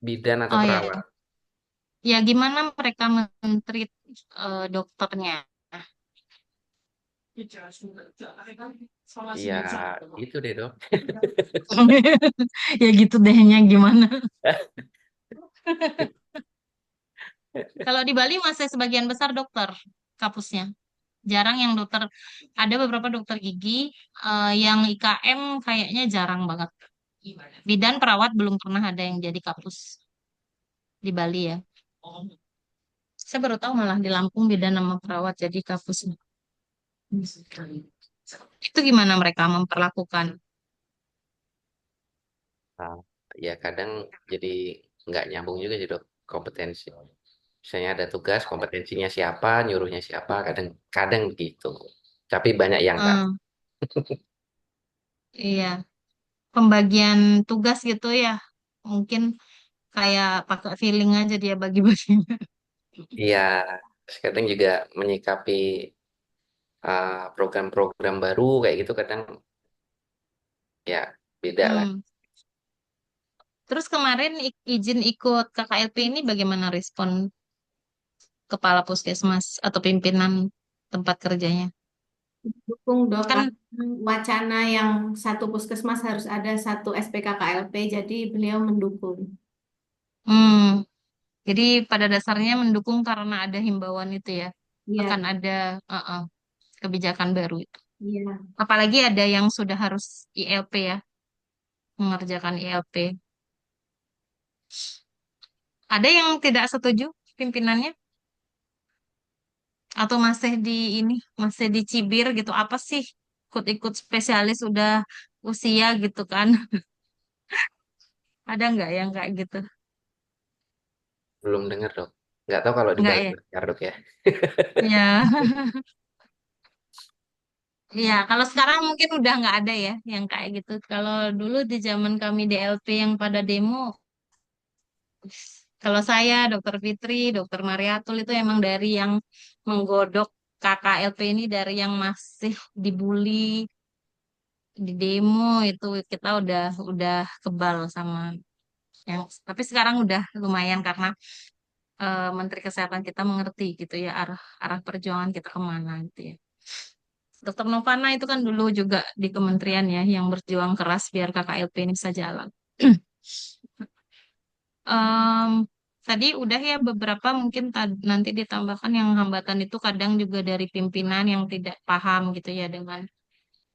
Speaker 2: bidan atau
Speaker 1: Oh ya,
Speaker 2: perawat.
Speaker 1: ya gimana mereka men-treat dokternya?
Speaker 2: Iya, itu deh dok.
Speaker 1: Ya gitu dehnya gimana? Kalau di Bali masih sebagian besar dokter kapusnya. Jarang yang dokter, ada beberapa dokter gigi, yang IKM kayaknya jarang banget. Bidan perawat belum pernah ada yang jadi kapus di Bali ya. Saya baru tahu malah di Lampung bidan nama perawat jadi kapus. Itu gimana mereka memperlakukan?
Speaker 2: Nah, ya kadang jadi nggak nyambung juga sih dok kompetensi. Misalnya ada tugas, kompetensinya siapa, nyuruhnya siapa, kadang-kadang begitu. Tapi banyak yang enggak.
Speaker 1: Hmm, iya, pembagian tugas gitu ya. Mungkin kayak pakai feeling aja dia bagi-baginya.
Speaker 2: Iya, terus kadang juga menyikapi program-program baru kayak gitu kadang ya beda lah.
Speaker 1: Hmm. Terus kemarin izin ikut KKLP ini bagaimana respon kepala puskesmas atau pimpinan tempat kerjanya?
Speaker 4: Dukung dok,
Speaker 1: Kan,
Speaker 4: karena wacana yang satu puskesmas harus ada satu SPKKLP, jadi beliau mendukung.
Speaker 1: hmm, jadi pada dasarnya mendukung karena ada himbauan itu ya, akan
Speaker 4: Iya,
Speaker 1: ada kebijakan baru itu.
Speaker 4: iya.
Speaker 1: Apalagi ada yang sudah harus ILP ya, mengerjakan ILP. Ada yang tidak setuju pimpinannya atau masih di ini, masih dicibir gitu. Apa sih ikut-ikut spesialis udah usia gitu kan? Ada nggak yang kayak gitu?
Speaker 2: Belum dengar dok. Nggak tahu kalau di
Speaker 1: Nggak
Speaker 2: Bali
Speaker 1: ya?
Speaker 2: lancar, dok ya.
Speaker 1: Ya, ya. Kalau sekarang mungkin udah nggak ada ya yang kayak gitu. Kalau dulu di zaman kami DLP yang pada demo, kalau saya, Dokter Fitri, Dokter Mariatul itu emang dari yang menggodok KKLP ini dari yang masih dibully di demo itu kita udah kebal sama yang. Tapi sekarang udah lumayan karena Menteri Kesehatan kita mengerti gitu ya arah arah perjuangan kita kemana gitu ya. Dokter Novana itu kan dulu juga di kementerian ya yang berjuang keras biar KKLP ini bisa jalan. Em, Tadi udah ya beberapa mungkin nanti ditambahkan yang hambatan itu kadang juga dari pimpinan yang tidak paham gitu ya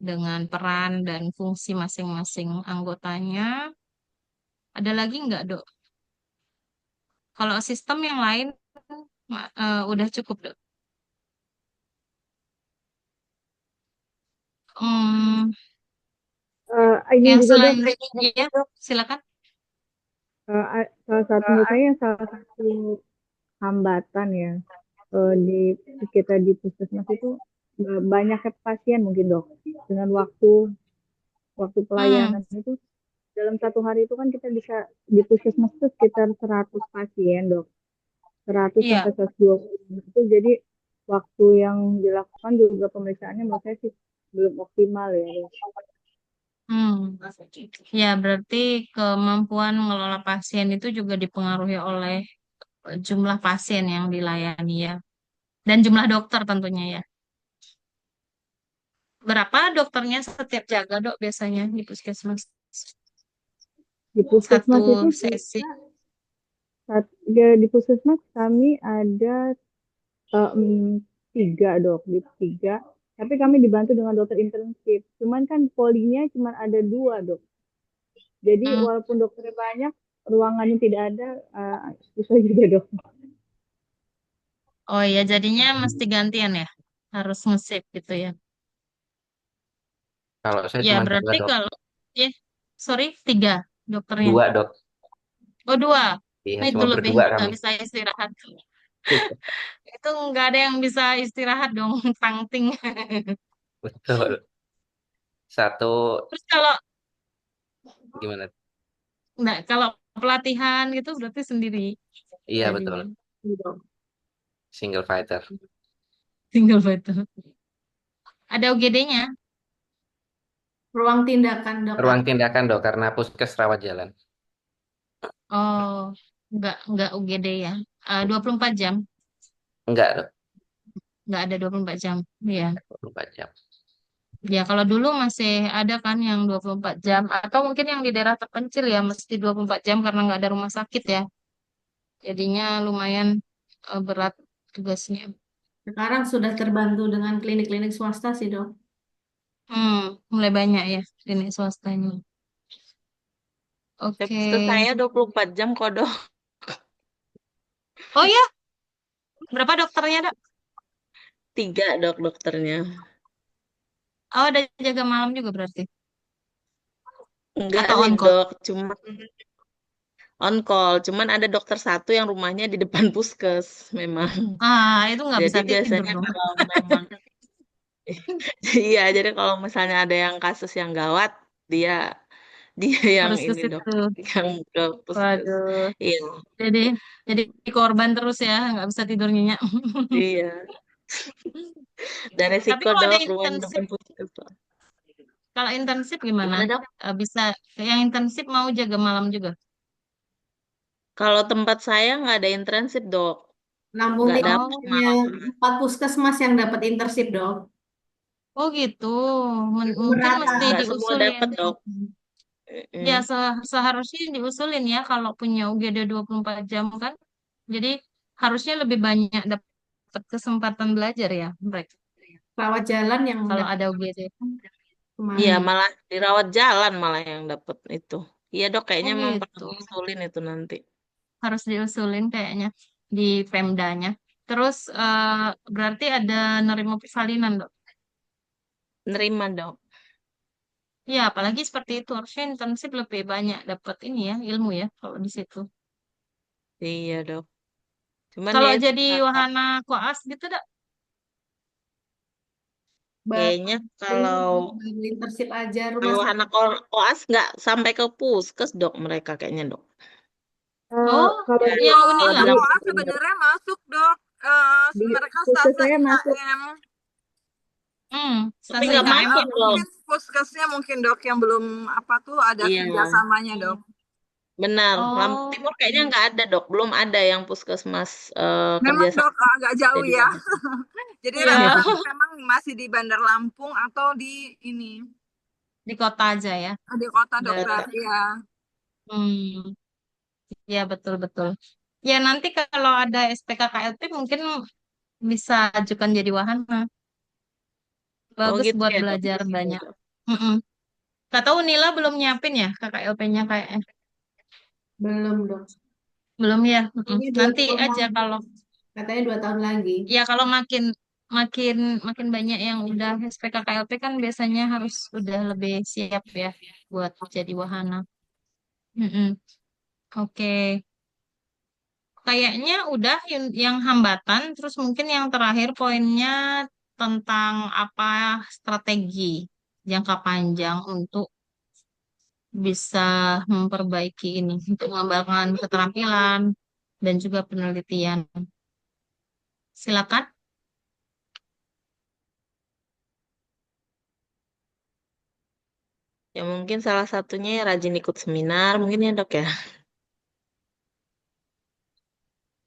Speaker 1: dengan peran dan fungsi masing-masing anggotanya. Ada lagi nggak, Dok? Kalau sistem yang lain udah cukup, Dok. Hmm,
Speaker 6: Ini
Speaker 1: yang
Speaker 6: juga
Speaker 1: selain
Speaker 6: dok,
Speaker 1: ya, silakan.
Speaker 6: salah satu menurut saya salah satu hambatan ya di kita di puskesmas itu banyaknya pasien mungkin dok dengan waktu
Speaker 1: Hmm,
Speaker 6: pelayanan itu dalam satu hari itu kan kita bisa di puskesmas itu sekitar 100 pasien dok 100 sampai
Speaker 1: iya.
Speaker 6: 120 itu jadi waktu yang dilakukan juga pemeriksaannya menurut saya sih belum optimal ya dok.
Speaker 1: Hmm. Ya, berarti kemampuan mengelola pasien itu juga dipengaruhi oleh jumlah pasien yang dilayani ya. Dan jumlah dokter tentunya ya. Berapa dokternya setiap jaga dok biasanya di puskesmas?
Speaker 6: Di
Speaker 1: Satu
Speaker 6: puskesmas itu
Speaker 1: sesi.
Speaker 6: di puskesmas kami ada eh, em, tiga dok, di tiga. Tapi kami dibantu dengan dokter internship. Cuman kan polinya cuma ada dua dok. Jadi
Speaker 1: Hmm.
Speaker 6: walaupun dokternya banyak, ruangannya tidak ada, susah juga dok.
Speaker 1: Oh ya, jadinya mesti gantian ya. Harus nge-sip gitu ya.
Speaker 2: Kalau saya
Speaker 1: Ya,
Speaker 2: cuma dua
Speaker 1: berarti
Speaker 2: dok,
Speaker 1: kalau ya, sorry, tiga dokternya.
Speaker 2: dua dok.
Speaker 1: Oh, dua.
Speaker 2: Iya,
Speaker 1: Nah, itu
Speaker 2: cuma
Speaker 1: lebih
Speaker 2: berdua
Speaker 1: nggak
Speaker 2: kami.
Speaker 1: bisa istirahat. Itu nggak ada yang bisa istirahat dong, tangting.
Speaker 2: Betul. Satu
Speaker 1: Terus kalau
Speaker 2: gimana?
Speaker 1: nggak, kalau pelatihan gitu berarti sendiri
Speaker 2: Iya betul.
Speaker 1: jadinya.
Speaker 2: Single fighter.
Speaker 1: Tinggal betul. Ada UGD-nya.
Speaker 4: Ruang tindakan dok
Speaker 2: Ruang
Speaker 4: atau
Speaker 2: tindakan dok karena puskes rawat jalan.
Speaker 1: Oh, nggak UGD ya. 24 jam.
Speaker 2: Enggak dok,
Speaker 1: Nggak ada 24 jam. Iya.
Speaker 2: 24 jam.
Speaker 1: Ya, kalau dulu masih ada kan yang 24 jam. Atau mungkin yang di daerah terpencil ya, mesti 24 jam karena nggak ada rumah sakit ya. Jadinya lumayan berat tugasnya.
Speaker 4: sekarang sudah terbantu dengan klinik-klinik swasta sih dok.
Speaker 1: Mulai banyak ya klinik swastanya. Oke.
Speaker 7: Puskes saya 24 jam kok, Dok.
Speaker 1: Oh ya, berapa dokternya, Dok?
Speaker 7: 3 dok dokternya.
Speaker 1: Oh, ada jaga malam juga berarti.
Speaker 7: Enggak
Speaker 1: Atau
Speaker 7: sih,
Speaker 1: on call?
Speaker 7: Dok. Cuma on call. Cuman ada dokter satu yang rumahnya di depan puskes, memang.
Speaker 1: Itu nggak
Speaker 7: Jadi
Speaker 1: bisa tidur
Speaker 7: biasanya
Speaker 1: dong.
Speaker 7: kalau memang iya, jadi kalau misalnya ada yang kasus yang gawat, dia dia yang
Speaker 1: Harus ke
Speaker 7: ini dok,
Speaker 1: situ.
Speaker 7: yang ke puskes.
Speaker 1: Waduh.
Speaker 7: Iya,
Speaker 1: Jadi jadi korban terus ya, nggak bisa tidur nyenyak.
Speaker 7: iya. Dan
Speaker 1: Tapi
Speaker 7: resiko
Speaker 1: kalau ada
Speaker 7: dok, rumah di
Speaker 1: intensif,
Speaker 7: depan puskes.
Speaker 1: kalau intensif gimana?
Speaker 7: Gimana dok?
Speaker 1: Bisa yang intensif mau jaga malam juga?
Speaker 7: Kalau tempat saya nggak ada intensif dok,
Speaker 4: Lampung
Speaker 7: nggak
Speaker 4: Timur
Speaker 7: dapat
Speaker 1: Oh,
Speaker 4: hanya
Speaker 7: malam.
Speaker 4: 4 puskesmas yang dapat internship dok.
Speaker 1: oh gitu. Mungkin mesti
Speaker 4: Merata.
Speaker 7: Nggak semua
Speaker 1: diusulin.
Speaker 7: dapat dok.
Speaker 1: Ya,
Speaker 7: Mm.
Speaker 1: seharusnya diusulin ya kalau punya UGD 24 jam kan. Jadi harusnya lebih banyak dapat kesempatan belajar ya mereka.
Speaker 4: Rawat jalan yang
Speaker 1: Kalau
Speaker 4: dapat
Speaker 1: ada UGD.
Speaker 7: Iya,
Speaker 4: kemarin.
Speaker 7: malah dirawat jalan malah yang dapat itu. Iya dok,
Speaker 1: Oh
Speaker 7: kayaknya memang perlu
Speaker 1: gitu.
Speaker 7: diusulin itu nanti.
Speaker 1: Harus diusulin kayaknya di Pemdanya. Terus berarti ada nerima persalinan, Dok.
Speaker 7: Nerima dok.
Speaker 1: Ya, apalagi seperti itu. Harusnya intensif lebih banyak dapat ini ya, ilmu ya kalau di situ.
Speaker 7: Iya dok. Cuman
Speaker 1: Kalau
Speaker 7: ya
Speaker 1: jadi wahana koas gitu, Dok.
Speaker 7: kayaknya kalau
Speaker 4: Baru internship aja rumah
Speaker 7: kalau
Speaker 4: sakit.
Speaker 7: anak koas nggak sampai ke puskes dok mereka kayaknya dok.
Speaker 1: Oh,
Speaker 6: Kalau
Speaker 7: Ya,
Speaker 6: di,
Speaker 1: yang
Speaker 7: kalau
Speaker 1: Unila.
Speaker 7: di
Speaker 3: Anak
Speaker 6: di,
Speaker 3: koas
Speaker 7: laboratorium.
Speaker 3: sebenarnya masuk dok,
Speaker 6: di
Speaker 3: mereka
Speaker 6: puskes
Speaker 3: stase
Speaker 6: saya masuk.
Speaker 3: IKM.
Speaker 7: Tapi
Speaker 1: Stase
Speaker 7: nggak
Speaker 1: IKM
Speaker 7: masuk dok.
Speaker 3: Mungkin puskesnya mungkin dok yang belum apa tuh ada
Speaker 7: Iya,
Speaker 3: kerjasamanya dok.
Speaker 7: benar. Lampung
Speaker 1: Oh,
Speaker 7: Timur kayaknya nggak ada dok. Belum ada yang puskesmas
Speaker 3: Memang
Speaker 7: kerjasama
Speaker 3: dok agak jauh
Speaker 7: jadi
Speaker 3: ya.
Speaker 7: wahana.
Speaker 3: Jadi
Speaker 1: iya.
Speaker 3: rata-rata memang masih di Bandar Lampung atau di ini
Speaker 1: Di kota aja ya.
Speaker 3: di kota dokter
Speaker 1: Berarti.
Speaker 3: ya.
Speaker 1: Hmm, ya betul-betul. Ya nanti kalau ada SPKKLP mungkin bisa ajukan jadi wahana.
Speaker 7: Oh
Speaker 1: Bagus
Speaker 7: gitu
Speaker 1: buat
Speaker 7: ya dok.
Speaker 1: belajar
Speaker 7: Iya,
Speaker 1: banyak.
Speaker 7: dok.
Speaker 1: Mm-mm. Gak tahu Nila belum nyiapin ya KKLP-nya kayaknya.
Speaker 4: Belum dok.
Speaker 1: Belum ya. Mm-mm.
Speaker 4: Ini
Speaker 1: Nanti
Speaker 4: 26.
Speaker 1: aja kalau
Speaker 4: Katanya 2 tahun lagi.
Speaker 1: ya kalau makin makin makin banyak yang udah SPKKLP kan biasanya harus udah lebih siap ya buat jadi wahana. Mm-mm. Oke. Kayaknya udah yang hambatan, terus mungkin yang terakhir poinnya tentang apa strategi jangka panjang untuk bisa memperbaiki ini, untuk mengembangkan keterampilan dan juga penelitian. Silakan.
Speaker 7: Ya mungkin salah satunya ya rajin ikut seminar mungkin ya dok ya.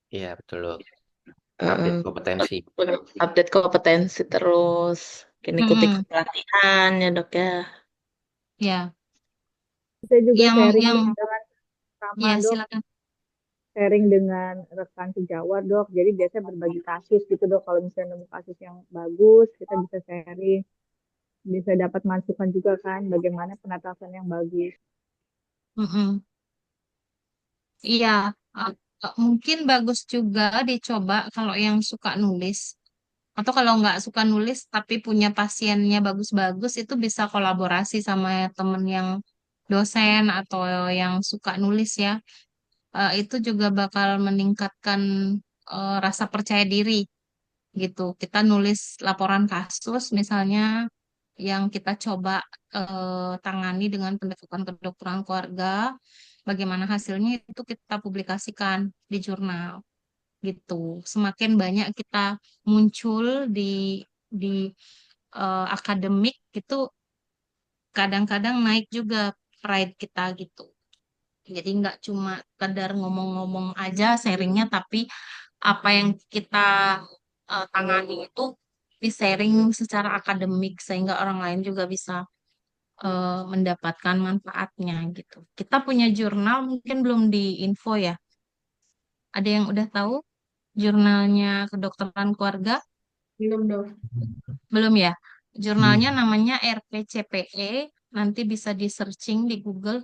Speaker 2: Iya, betul loh. Update
Speaker 7: Heeh.
Speaker 2: kompetensi.
Speaker 7: Update kompetensi terus. Mungkin ikut-ikut
Speaker 1: Mm-mm.
Speaker 7: pelatihan ya dok ya.
Speaker 1: Ya,
Speaker 6: Saya juga sharing
Speaker 1: yang
Speaker 6: sama
Speaker 1: ya
Speaker 6: dok,
Speaker 1: silakan.
Speaker 6: sharing dengan rekan sejawat dok. Jadi biasanya berbagi kasus gitu dok. Kalau misalnya nemu kasus yang bagus, kita bisa sharing, bisa dapat masukan juga kan, bagaimana penatasan yang bagus.
Speaker 1: Mm-mm. Iya, uh, mungkin bagus juga dicoba kalau yang suka nulis. Atau kalau nggak suka nulis tapi punya pasiennya bagus-bagus, itu bisa kolaborasi sama temen yang dosen atau yang suka nulis ya. Itu juga bakal meningkatkan rasa percaya diri gitu. Kita nulis laporan kasus misalnya yang kita coba tangani dengan pendekatan kedokteran keluarga, bagaimana hasilnya itu kita publikasikan di jurnal gitu. Semakin banyak kita muncul di akademik itu kadang-kadang naik juga pride kita gitu. Jadi nggak cuma sekedar ngomong-ngomong aja sharingnya, tapi apa yang kita tangani itu di-sharing secara akademik sehingga orang lain juga bisa mendapatkan manfaatnya gitu. Kita punya jurnal mungkin belum di-info ya. Ada yang udah tahu jurnalnya kedokteran keluarga?
Speaker 4: Belum dok.
Speaker 1: Belum ya? Jurnalnya
Speaker 5: Belum.
Speaker 1: namanya RPCPE. Nanti bisa di-searching di Google.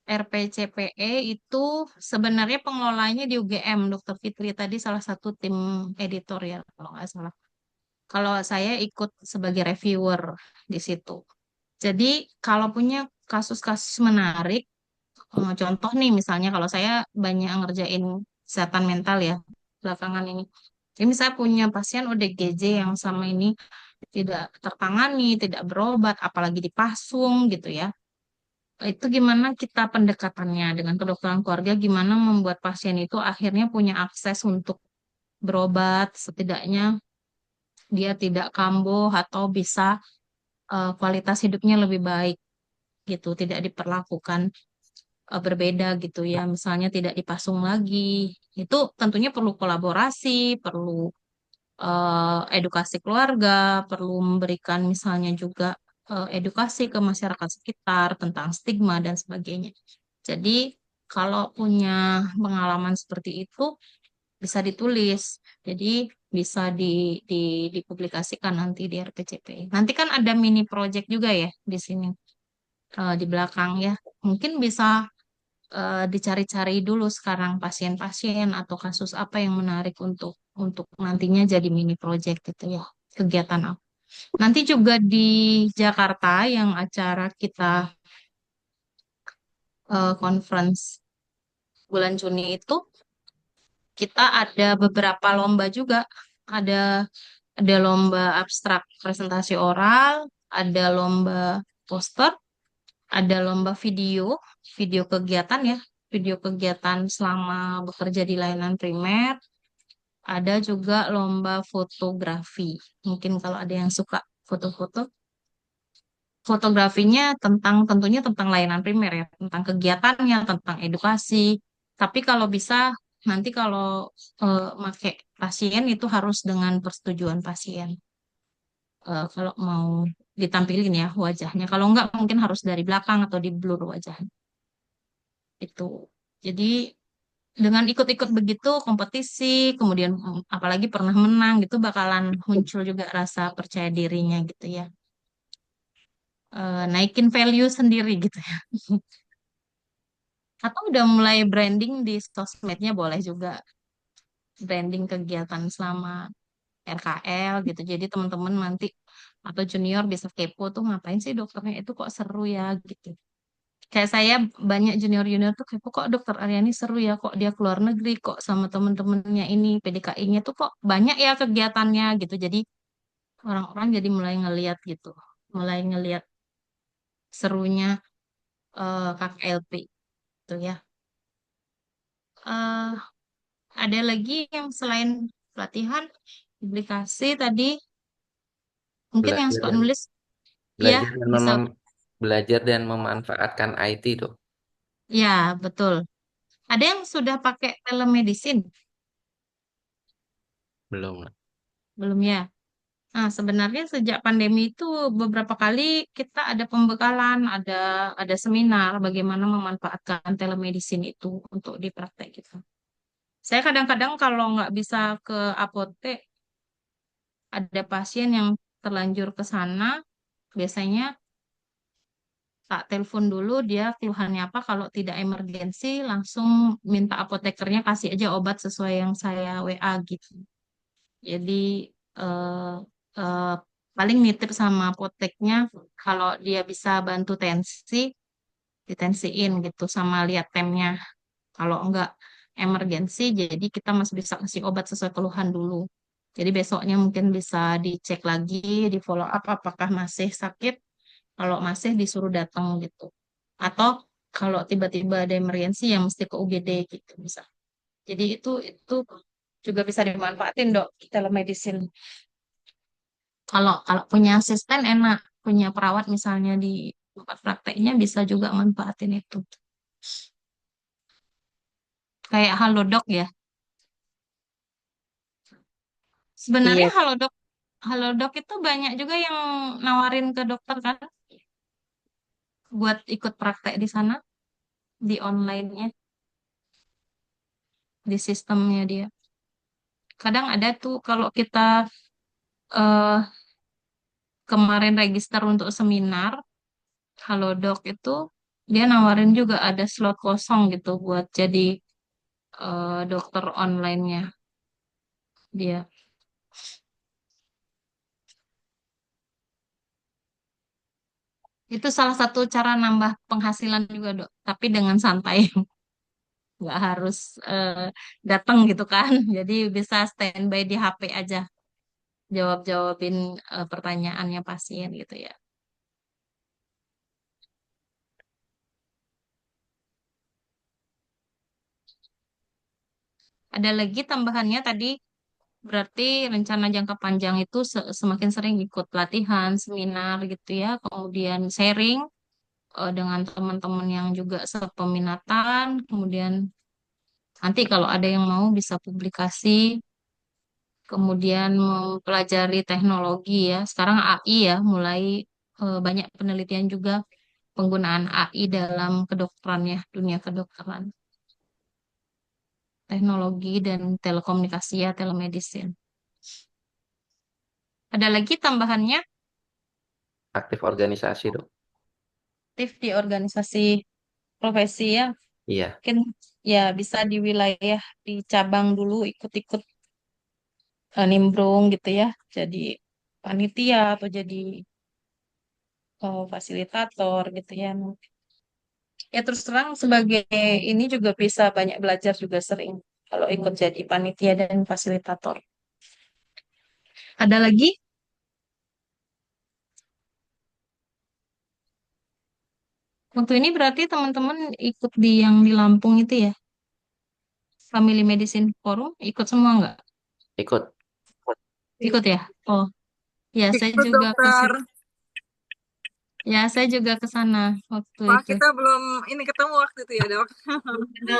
Speaker 1: RPCPE itu sebenarnya pengelolanya di UGM, Dr. Fitri tadi salah satu tim editorial kalau nggak salah. Kalau saya ikut sebagai reviewer di situ. Jadi kalau punya kasus-kasus menarik, contoh nih misalnya kalau saya banyak ngerjain kesehatan mental ya belakangan ini. Ini saya punya pasien ODGJ yang sama ini tidak tertangani, tidak berobat, apalagi dipasung gitu ya. Itu gimana kita pendekatannya dengan kedokteran keluarga, gimana membuat pasien itu akhirnya punya akses untuk berobat, setidaknya dia tidak kambuh atau bisa kualitas hidupnya lebih baik gitu, tidak diperlakukan berbeda gitu ya, misalnya tidak dipasung lagi. Itu tentunya perlu kolaborasi, perlu edukasi keluarga, perlu memberikan misalnya juga edukasi ke masyarakat sekitar tentang stigma dan sebagainya. Jadi kalau punya pengalaman seperti itu bisa ditulis, jadi bisa di, dipublikasikan nanti di RPCP. Nanti kan ada mini project juga ya di sini di belakang ya. Mungkin bisa dicari-cari dulu sekarang pasien-pasien atau kasus apa yang menarik untuk nantinya jadi mini project gitu ya, kegiatan apa. Nanti juga di Jakarta yang acara kita conference bulan Juni itu kita ada beberapa lomba juga. Ada ada lomba abstrak presentasi oral, ada lomba poster, ada lomba video kegiatan ya, video kegiatan selama bekerja di layanan primer. Ada juga lomba fotografi. Mungkin kalau ada yang suka foto-foto, fotografinya tentunya tentang layanan primer ya, tentang kegiatannya, tentang edukasi. Tapi kalau bisa nanti kalau make pasien itu harus dengan persetujuan pasien. Kalau mau ditampilin ya wajahnya. Kalau enggak mungkin harus dari belakang atau di blur wajahnya. Itu. Jadi dengan ikut-ikut begitu kompetisi, kemudian apalagi pernah menang gitu bakalan muncul juga rasa percaya dirinya gitu ya. Naikin value sendiri gitu ya. Atau udah mulai branding di sosmednya boleh juga branding kegiatan selama RKL gitu. Jadi teman-teman nanti atau junior bisa kepo tuh ngapain sih dokternya itu kok seru ya gitu. Kayak saya banyak junior-junior tuh kepo kok dokter Aryani seru ya kok dia keluar negeri kok sama temen-temennya ini PDKI-nya tuh kok banyak ya kegiatannya gitu. Jadi orang-orang jadi mulai ngeliat gitu, mulai ngeliat serunya KKLP gitu ya. Eh ada lagi yang selain pelatihan, publikasi tadi, mungkin yang
Speaker 2: Belajar
Speaker 1: suka
Speaker 2: dan
Speaker 1: nulis, ya
Speaker 2: belajar dan
Speaker 1: bisa.
Speaker 2: belajar dan memanfaatkan IT, Dok.
Speaker 1: Ya, betul. Ada yang sudah pakai telemedicine?
Speaker 2: Belum.
Speaker 1: Belum ya? Nah, sebenarnya sejak pandemi itu beberapa kali kita ada pembekalan, ada seminar bagaimana memanfaatkan telemedicine itu untuk di praktek kita. Saya kadang-kadang kalau nggak bisa ke apotek, ada pasien yang terlanjur ke sana, biasanya tak telepon dulu dia keluhannya apa. Kalau tidak emergensi, langsung minta apotekernya kasih aja obat sesuai yang saya WA gitu. Jadi eh, eh, paling nitip sama apoteknya kalau dia bisa bantu tensi, ditensiin gitu sama lihat temnya. Kalau enggak emergensi, jadi kita masih bisa kasih obat sesuai keluhan dulu. Jadi besoknya mungkin bisa dicek lagi, di follow up apakah masih sakit. Kalau masih disuruh datang gitu. Atau kalau tiba-tiba ada emergensi yang mesti ke UGD gitu bisa. Jadi itu juga bisa dimanfaatin dok telemedicine. Kalau kalau punya asisten enak, punya perawat misalnya di tempat prakteknya bisa juga manfaatin itu. Kayak Halodoc ya. Sebenarnya
Speaker 7: Iya,
Speaker 1: Halodoc itu banyak juga yang nawarin ke dokter kan buat ikut praktek di sana, di online-nya, di sistemnya dia. Kadang ada tuh kalau kita eh, kemarin register untuk seminar Halodoc itu dia nawarin juga ada slot kosong gitu buat jadi dokter online-nya dia. Itu salah satu cara nambah penghasilan juga, Dok. Tapi dengan santai, nggak harus eh, datang gitu kan. Jadi bisa standby di HP aja, jawab-jawabin pertanyaannya pasien gitu ya. Ada lagi tambahannya tadi, berarti rencana jangka panjang itu semakin sering ikut pelatihan, seminar gitu ya, kemudian sharing dengan teman-teman yang juga sepeminatan, kemudian nanti kalau ada yang mau bisa publikasi, kemudian mempelajari teknologi ya. Sekarang AI ya, mulai banyak penelitian juga penggunaan AI dalam kedokteran ya, dunia kedokteran, teknologi dan telekomunikasi ya, telemedicine. Ada lagi tambahannya,
Speaker 2: Aktif organisasi, Dok.
Speaker 1: aktif di organisasi profesi ya,
Speaker 2: Iya.
Speaker 1: mungkin ya bisa di wilayah, di cabang dulu ikut-ikut nimbrung gitu ya, jadi panitia atau jadi fasilitator gitu ya. Ya terus terang sebagai ini juga bisa banyak belajar juga sering kalau ikut jadi panitia dan fasilitator. Ada lagi waktu ini berarti teman-teman ikut di yang di Lampung itu ya, Family Medicine Forum, ikut semua nggak?
Speaker 2: Ikut.
Speaker 1: Ikut ya? Oh, ya saya
Speaker 3: Ikut
Speaker 1: juga ke
Speaker 3: dokter.
Speaker 1: ya saya juga ke sana waktu
Speaker 3: Wah,
Speaker 1: itu.
Speaker 3: kita belum ini ketemu waktu itu ya, Dok.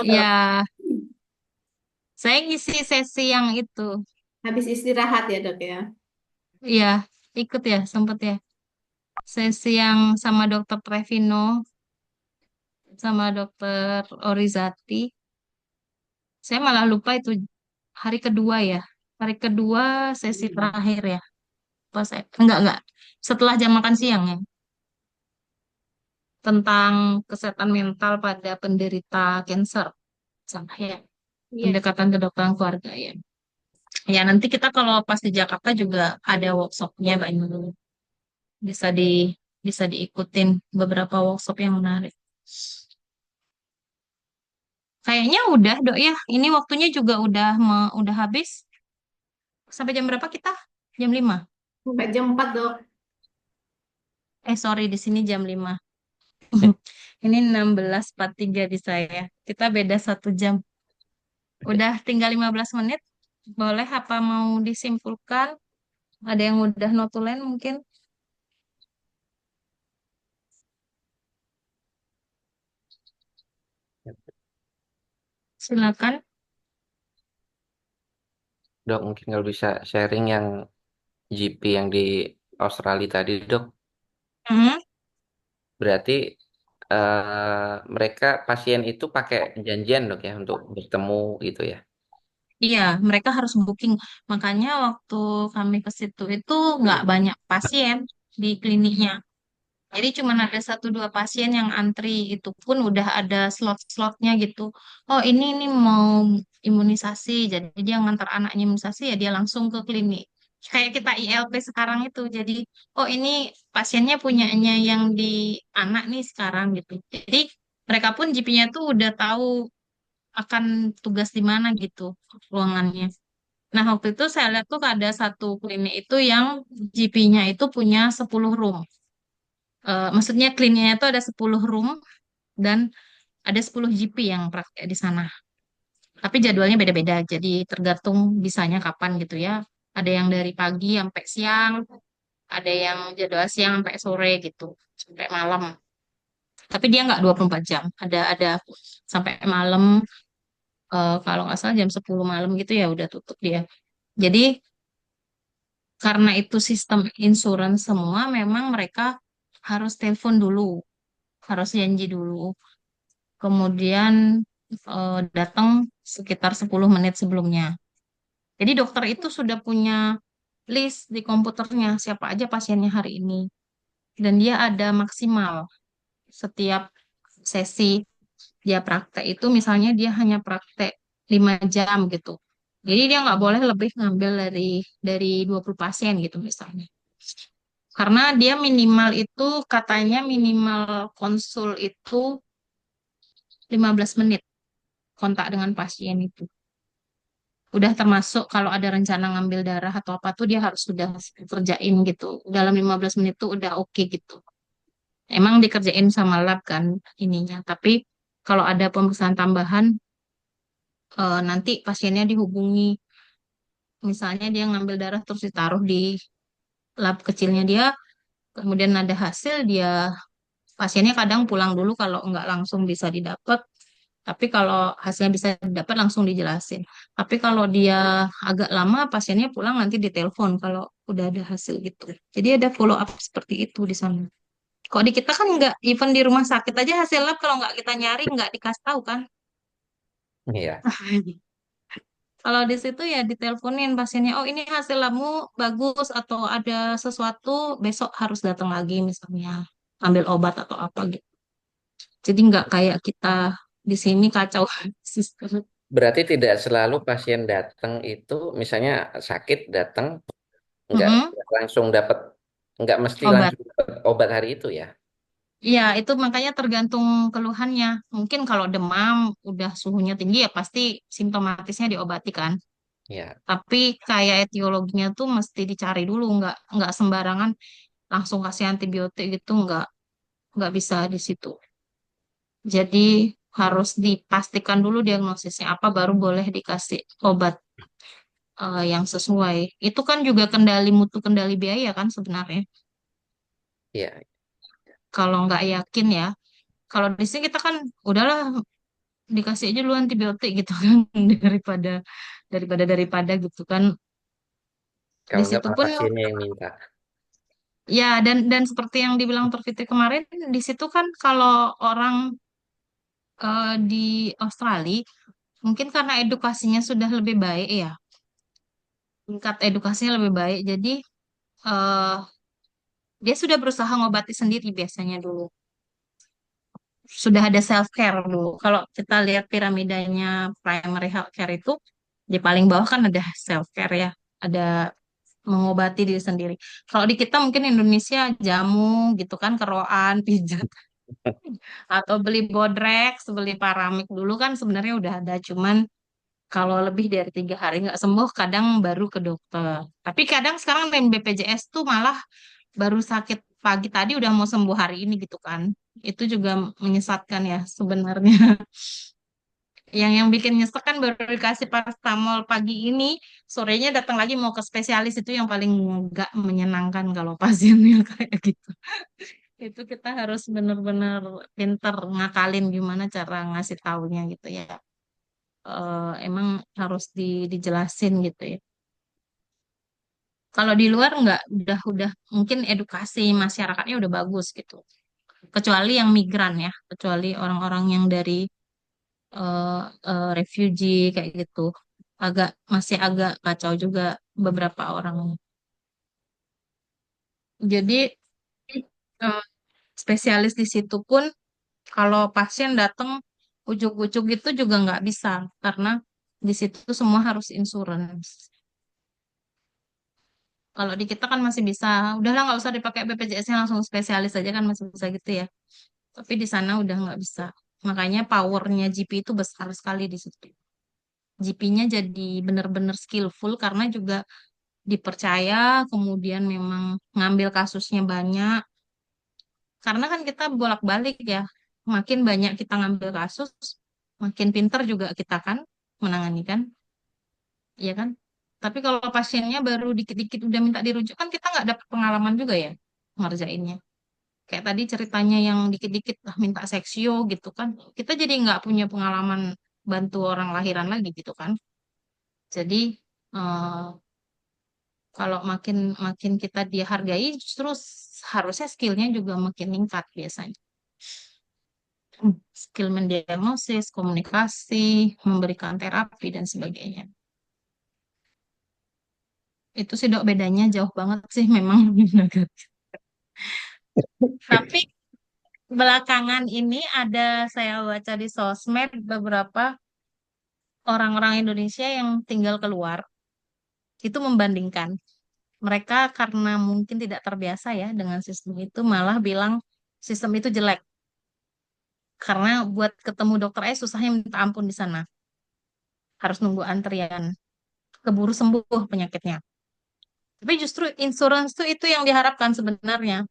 Speaker 1: Ya, saya ngisi sesi yang itu.
Speaker 4: Habis istirahat ya dok ya.
Speaker 1: Iya, ikut ya, sempet ya. Sesi yang sama dokter Trevino, sama dokter Orizati. Saya malah lupa itu hari kedua ya. Hari kedua sesi terakhir ya. Pas enggak. Setelah jam makan siang ya. Tentang kesehatan mental pada penderita cancer. Sama ya.
Speaker 4: Iya.
Speaker 1: Pendekatan kedokteran keluarga ya. Ya nanti kita kalau pas di Jakarta juga ada workshopnya banyak. Bisa di bisa diikutin beberapa workshop yang menarik. Kayaknya udah, Dok ya. Ini waktunya juga udah habis. Sampai jam berapa kita? Jam 5.
Speaker 4: Sampai jam 4 dok.
Speaker 1: Sorry, di sini jam 5. Ini 16.43 di saya. Kita beda 1 jam. Udah tinggal 15 menit. Boleh apa mau disimpulkan? Ada yang udah notulen mungkin? Silakan.
Speaker 2: Dok, mungkin kalau bisa sharing yang GP yang di Australia tadi, dok.
Speaker 1: Mhm.
Speaker 2: Berarti mereka pasien itu pakai janjian, dok, ya untuk bertemu gitu ya.
Speaker 1: Iya, mereka harus booking. Makanya waktu kami ke situ itu nggak banyak pasien di kliniknya. Jadi cuma ada satu dua pasien yang antri, itu pun udah ada slot-slotnya gitu. Oh ini mau imunisasi, jadi dia ngantar anaknya imunisasi ya dia langsung ke klinik. Kayak kita ILP sekarang itu, jadi oh ini pasiennya punyanya yang di anak nih sekarang gitu. Jadi mereka pun GP-nya tuh udah tahu akan tugas di mana gitu ruangannya. Nah waktu itu saya lihat tuh ada satu klinik itu yang GP-nya itu punya 10 room. Maksudnya kliniknya itu ada 10 room dan ada 10 GP yang praktek di sana. Tapi jadwalnya beda-beda, jadi tergantung bisanya kapan gitu ya. Ada yang dari pagi sampai siang, ada yang jadwal siang sampai sore gitu, sampai malam. Tapi dia nggak 24 jam, ada sampai malam, kalau nggak salah jam 10 malam gitu ya udah tutup dia. Jadi karena itu sistem insurance semua, memang mereka harus telepon dulu, harus janji dulu. Kemudian datang sekitar 10 menit sebelumnya. Jadi dokter itu sudah punya list di komputernya siapa aja pasiennya hari ini. Dan dia ada maksimal setiap sesi dia praktek itu misalnya dia hanya praktek 5 jam gitu. Jadi dia nggak boleh lebih ngambil dari 20 pasien gitu misalnya. Karena dia minimal itu katanya minimal konsul itu 15 menit kontak dengan pasien itu. Udah termasuk kalau ada rencana ngambil darah atau apa tuh dia harus sudah kerjain gitu. Dalam 15 menit tuh udah oke gitu. Emang dikerjain sama lab kan ininya. Tapi kalau ada pemeriksaan tambahan, nanti pasiennya dihubungi. Misalnya dia ngambil darah terus ditaruh di lab kecilnya dia, kemudian ada hasil dia pasiennya kadang pulang dulu kalau nggak langsung bisa didapat. Tapi kalau hasilnya bisa didapat langsung dijelasin. Tapi kalau dia agak lama, pasiennya pulang nanti ditelepon kalau udah ada hasil gitu. Jadi ada follow up seperti itu di sana. Kalau di kita kan nggak, even di rumah sakit aja hasil lab kalau nggak kita nyari nggak dikasih tahu kan.
Speaker 2: Iya.
Speaker 1: Kalau di situ ya diteleponin pasiennya, oh ini hasil labmu bagus atau ada sesuatu besok harus datang lagi misalnya ambil obat atau apa gitu. Jadi nggak kayak kita di sini kacau sistem.
Speaker 2: Berarti tidak selalu pasien datang itu, misalnya sakit datang, nggak
Speaker 1: Mm-mm.
Speaker 2: langsung dapat, nggak mesti
Speaker 1: Obat.
Speaker 2: langsung dapat obat hari itu ya.
Speaker 1: Iya, itu makanya tergantung keluhannya. Mungkin kalau demam, udah suhunya tinggi ya pasti simptomatisnya diobati kan.
Speaker 2: Ya.
Speaker 1: Tapi kayak etiologinya tuh mesti dicari dulu, nggak sembarangan langsung kasih antibiotik gitu, nggak bisa di situ. Jadi harus dipastikan dulu diagnosisnya apa, baru boleh dikasih obat yang sesuai. Itu kan juga kendali mutu, kendali biaya kan sebenarnya.
Speaker 2: Iya.
Speaker 1: Kalau nggak yakin ya, kalau di sini kita kan udahlah dikasih aja dulu antibiotik gitu kan daripada daripada gitu kan. Di
Speaker 2: Kalau nggak
Speaker 1: situ
Speaker 2: malah
Speaker 1: pun
Speaker 2: pasiennya yang minta.
Speaker 1: ya, dan seperti yang dibilang Dr. Fitri kemarin, di situ kan kalau orang di Australia mungkin karena edukasinya sudah lebih baik ya, tingkat edukasinya lebih baik, jadi eh, dia sudah berusaha ngobati sendiri biasanya dulu. Sudah ada self care dulu. Kalau kita lihat piramidanya primary health care itu di paling bawah kan ada self care ya, ada mengobati diri sendiri. Kalau di kita mungkin Indonesia jamu gitu kan, keroan, pijat, atau beli bodrex, beli paramik dulu kan sebenarnya udah ada. Cuman kalau lebih dari 3 hari nggak sembuh, kadang baru ke dokter. Tapi kadang sekarang dengan BPJS tuh malah baru sakit pagi tadi udah mau sembuh hari ini gitu kan. Itu juga menyesatkan ya sebenarnya. Yang bikin nyesek kan baru dikasih paracetamol pagi ini, sorenya datang lagi mau ke spesialis, itu yang paling nggak menyenangkan kalau pasiennya kayak gitu. Itu kita harus benar-benar pinter ngakalin gimana cara ngasih taunya gitu ya. emang harus dijelasin gitu ya. Kalau di luar nggak, udah mungkin edukasi masyarakatnya udah bagus gitu. Kecuali yang migran ya, kecuali orang-orang yang dari eh refugee kayak gitu. Masih agak kacau juga beberapa orang. Jadi eh, spesialis di situ pun kalau pasien datang ujuk-ujuk gitu juga nggak bisa karena di situ semua harus insurance. Kalau di kita kan masih bisa, udahlah nggak usah dipakai BPJS-nya langsung spesialis aja kan masih bisa gitu ya. Tapi di sana udah nggak bisa. Makanya powernya GP itu besar sekali di situ. GP-nya jadi benar-benar skillful karena juga dipercaya, kemudian memang ngambil kasusnya banyak. Karena kan kita bolak-balik ya, makin banyak kita ngambil kasus, makin pinter juga kita kan menangani kan, iya kan? Tapi kalau pasiennya baru dikit-dikit udah minta dirujuk kan kita nggak dapat pengalaman juga ya ngerjainnya. Kayak tadi ceritanya yang dikit-dikit lah minta seksio gitu kan, kita jadi nggak punya pengalaman bantu orang lahiran lagi gitu kan. Jadi eh, kalau makin makin kita dia hargai, justru harusnya skillnya juga makin meningkat biasanya. Skill mendiagnosis, komunikasi, memberikan terapi, dan sebagainya. Itu sih dok bedanya jauh banget sih memang. Tapi belakangan ini ada saya baca di sosmed beberapa orang-orang Indonesia yang tinggal keluar itu membandingkan. Mereka karena mungkin tidak terbiasa ya dengan sistem itu malah bilang sistem itu jelek. Karena buat ketemu dokter susahnya minta ampun di sana. Harus nunggu antrian. Keburu sembuh penyakitnya. Tapi justru insurance tuh itu yang diharapkan sebenarnya.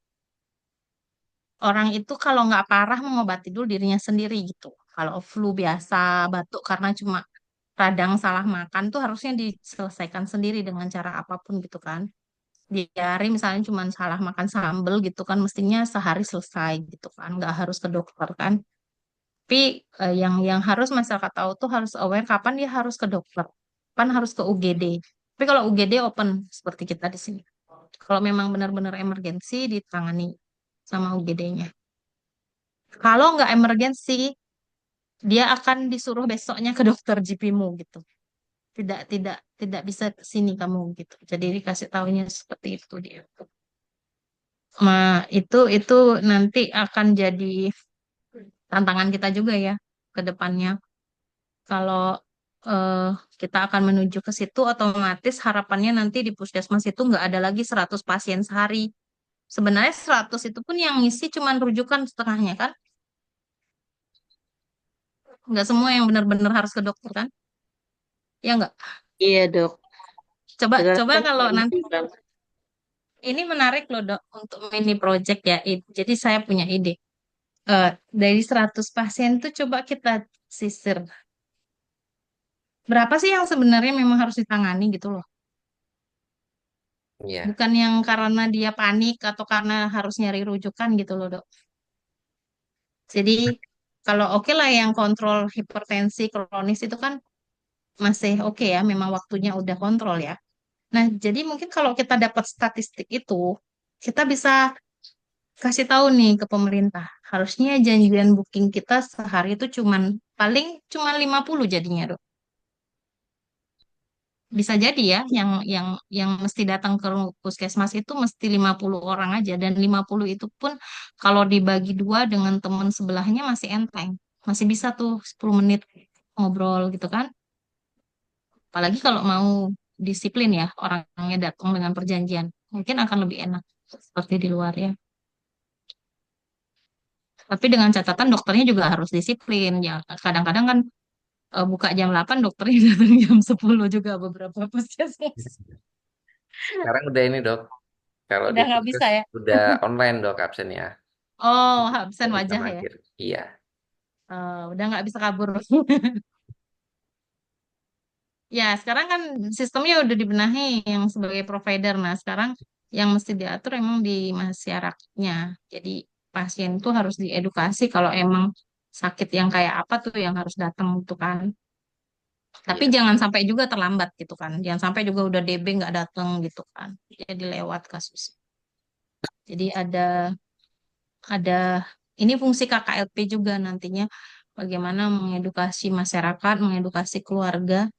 Speaker 1: Orang itu kalau nggak parah mengobati dulu dirinya sendiri gitu. Kalau flu biasa, batuk karena cuma radang salah makan tuh harusnya diselesaikan sendiri dengan cara apapun gitu kan. Di hari misalnya cuma salah makan sambel gitu kan, mestinya sehari selesai gitu kan. Nggak harus ke dokter kan. Tapi yang harus masyarakat tahu tuh harus aware kapan dia harus ke dokter. Kapan harus ke UGD. Tapi kalau UGD open seperti kita di sini. Kalau memang benar-benar emergensi ditangani sama UGD-nya. Kalau nggak emergensi, dia akan disuruh besoknya ke dokter GP-mu gitu. Tidak bisa ke sini kamu gitu. Jadi dikasih tahunya seperti itu dia. Itu nanti akan jadi tantangan kita juga ya ke depannya. Kalau eh, kita akan menuju ke situ, otomatis harapannya nanti di puskesmas itu nggak ada lagi 100 pasien sehari. Sebenarnya 100 itu pun yang ngisi cuma rujukan setengahnya kan. Nggak semua yang benar-benar harus ke dokter kan. Ya nggak?
Speaker 7: Iya, Dok.
Speaker 1: Coba coba
Speaker 7: Jelaskan
Speaker 1: kalau nanti
Speaker 7: gitu kan.
Speaker 1: ini menarik loh dok untuk mini project ya. Jadi saya punya ide. Dari 100 pasien tuh coba kita sisir. Berapa sih yang sebenarnya memang harus ditangani gitu loh.
Speaker 2: Iya.
Speaker 1: Bukan yang karena dia panik atau karena harus nyari rujukan gitu loh dok. Jadi kalau oke lah yang kontrol hipertensi kronis itu kan masih oke ya, memang waktunya udah kontrol ya. Nah, jadi mungkin kalau kita dapat statistik itu, kita bisa kasih tahu nih ke pemerintah. Harusnya janjian booking kita sehari itu paling cuman 50 jadinya, Dok. Bisa jadi ya yang mesti datang ke puskesmas itu mesti 50 orang aja dan 50 itu pun kalau dibagi dua dengan teman sebelahnya masih enteng. Masih bisa tuh 10 menit ngobrol gitu kan. Apalagi kalau mau disiplin ya orangnya datang dengan perjanjian. Mungkin akan lebih enak seperti di luar ya. Tapi dengan catatan dokternya juga harus disiplin. Ya, kadang-kadang kan buka jam 8 dokternya datang jam 10 juga beberapa puskesmas.
Speaker 2: Sekarang udah ini dok. Kalau di
Speaker 1: Udah nggak
Speaker 2: puskes
Speaker 1: bisa ya.
Speaker 2: udah online dok absennya.
Speaker 1: Oh, absen
Speaker 2: Nggak bisa
Speaker 1: wajah ya.
Speaker 2: mangkir. Iya.
Speaker 1: Udah nggak bisa kabur. Ya, sekarang kan sistemnya udah dibenahi yang sebagai provider. Nah, sekarang yang mesti diatur emang di masyarakatnya. Jadi pasien tuh harus diedukasi kalau emang sakit yang kayak apa tuh yang harus datang tuh kan. Tapi
Speaker 2: Iya.
Speaker 1: jangan sampai juga terlambat gitu kan. Jangan sampai juga udah DB nggak datang gitu kan. Jadi lewat kasus. Jadi ada ini fungsi KKLP juga nantinya bagaimana mengedukasi masyarakat, mengedukasi keluarga,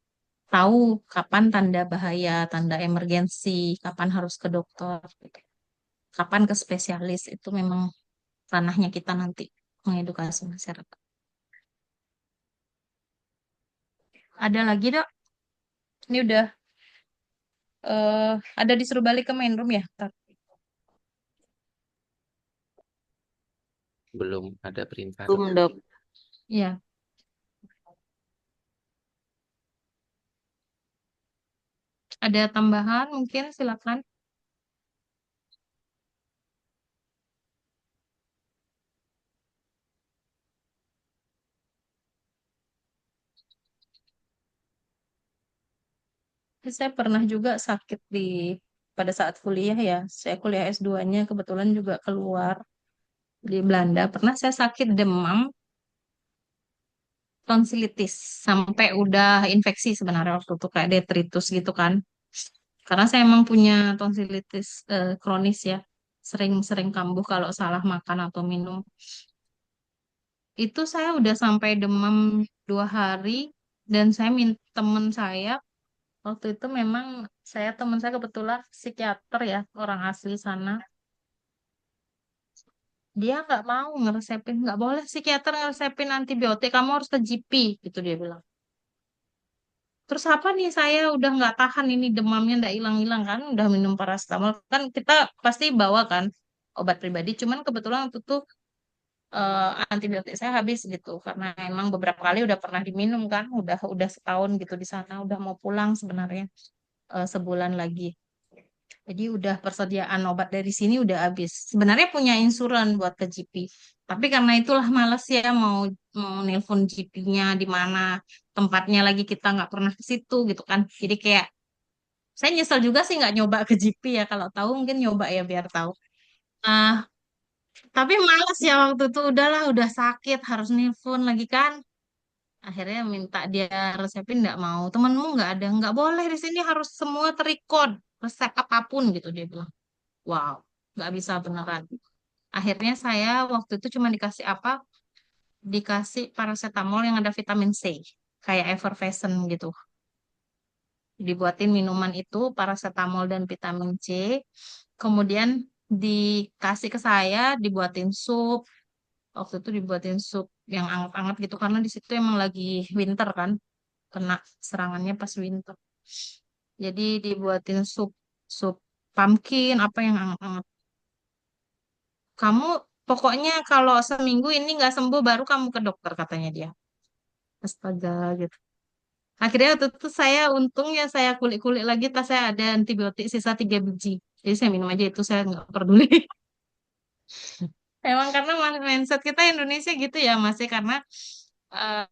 Speaker 1: tahu kapan tanda bahaya, tanda emergensi, kapan harus ke dokter, gitu. Kapan ke spesialis itu memang ranahnya kita nanti mengedukasi masyarakat. Ada lagi dok? Ini udah ada disuruh balik ke main room ya? Tar.
Speaker 2: Belum ada perintah, Dok.
Speaker 7: Belum, Dok.
Speaker 1: Ya, ada tambahan mungkin silakan. Saya pernah juga sakit pada saat kuliah ya. Saya kuliah S2-nya kebetulan juga keluar di Belanda. Pernah saya sakit demam tonsilitis sampai udah infeksi sebenarnya waktu itu kayak detritus gitu kan. Karena saya emang punya tonsilitis kronis ya. Sering-sering kambuh kalau salah makan atau minum. Itu saya udah sampai demam 2 hari dan saya minta temen saya waktu itu memang teman saya kebetulan psikiater ya orang asli sana. Dia nggak mau ngeresepin, nggak boleh psikiater ngeresepin antibiotik, kamu harus ke GP gitu dia bilang. Terus apa nih saya udah nggak tahan ini demamnya nggak hilang-hilang kan, udah minum paracetamol kan kita pasti bawa kan obat pribadi, cuman kebetulan waktu itu antibiotik saya habis gitu karena emang beberapa kali udah pernah diminum kan, udah setahun gitu di sana, udah mau pulang sebenarnya sebulan lagi. Jadi udah persediaan obat dari sini udah habis. Sebenarnya punya insuran buat ke GP. Tapi karena itulah males ya mau mau nelpon GP-nya di mana tempatnya lagi kita nggak pernah ke situ gitu kan. Jadi kayak saya nyesel juga sih nggak nyoba ke GP ya. Kalau tahu mungkin nyoba ya biar tahu. Ah, tapi males ya waktu itu udahlah udah sakit harus nelpon lagi kan. Akhirnya minta dia resepin nggak mau. Temenmu nggak ada, nggak boleh di sini harus semua terikot resep apapun gitu dia bilang. Wow, nggak bisa beneran. Akhirnya saya waktu itu cuma dikasih apa? Dikasih paracetamol yang ada vitamin C, kayak effervescent gitu. Dibuatin minuman itu, paracetamol dan vitamin C. Kemudian dikasih ke saya, dibuatin sup. Waktu itu dibuatin sup yang anget-anget gitu, karena di situ emang lagi winter kan, kena serangannya pas winter. Jadi dibuatin sup, sup pumpkin, apa yang anget-anget. Kamu pokoknya kalau seminggu ini nggak sembuh baru kamu ke dokter katanya dia. Astaga gitu. Akhirnya waktu itu saya untungnya saya kulik-kulik lagi tas saya ada antibiotik sisa 3 biji. Jadi saya minum aja itu saya nggak peduli. Emang karena mindset kita Indonesia gitu ya masih karena eh,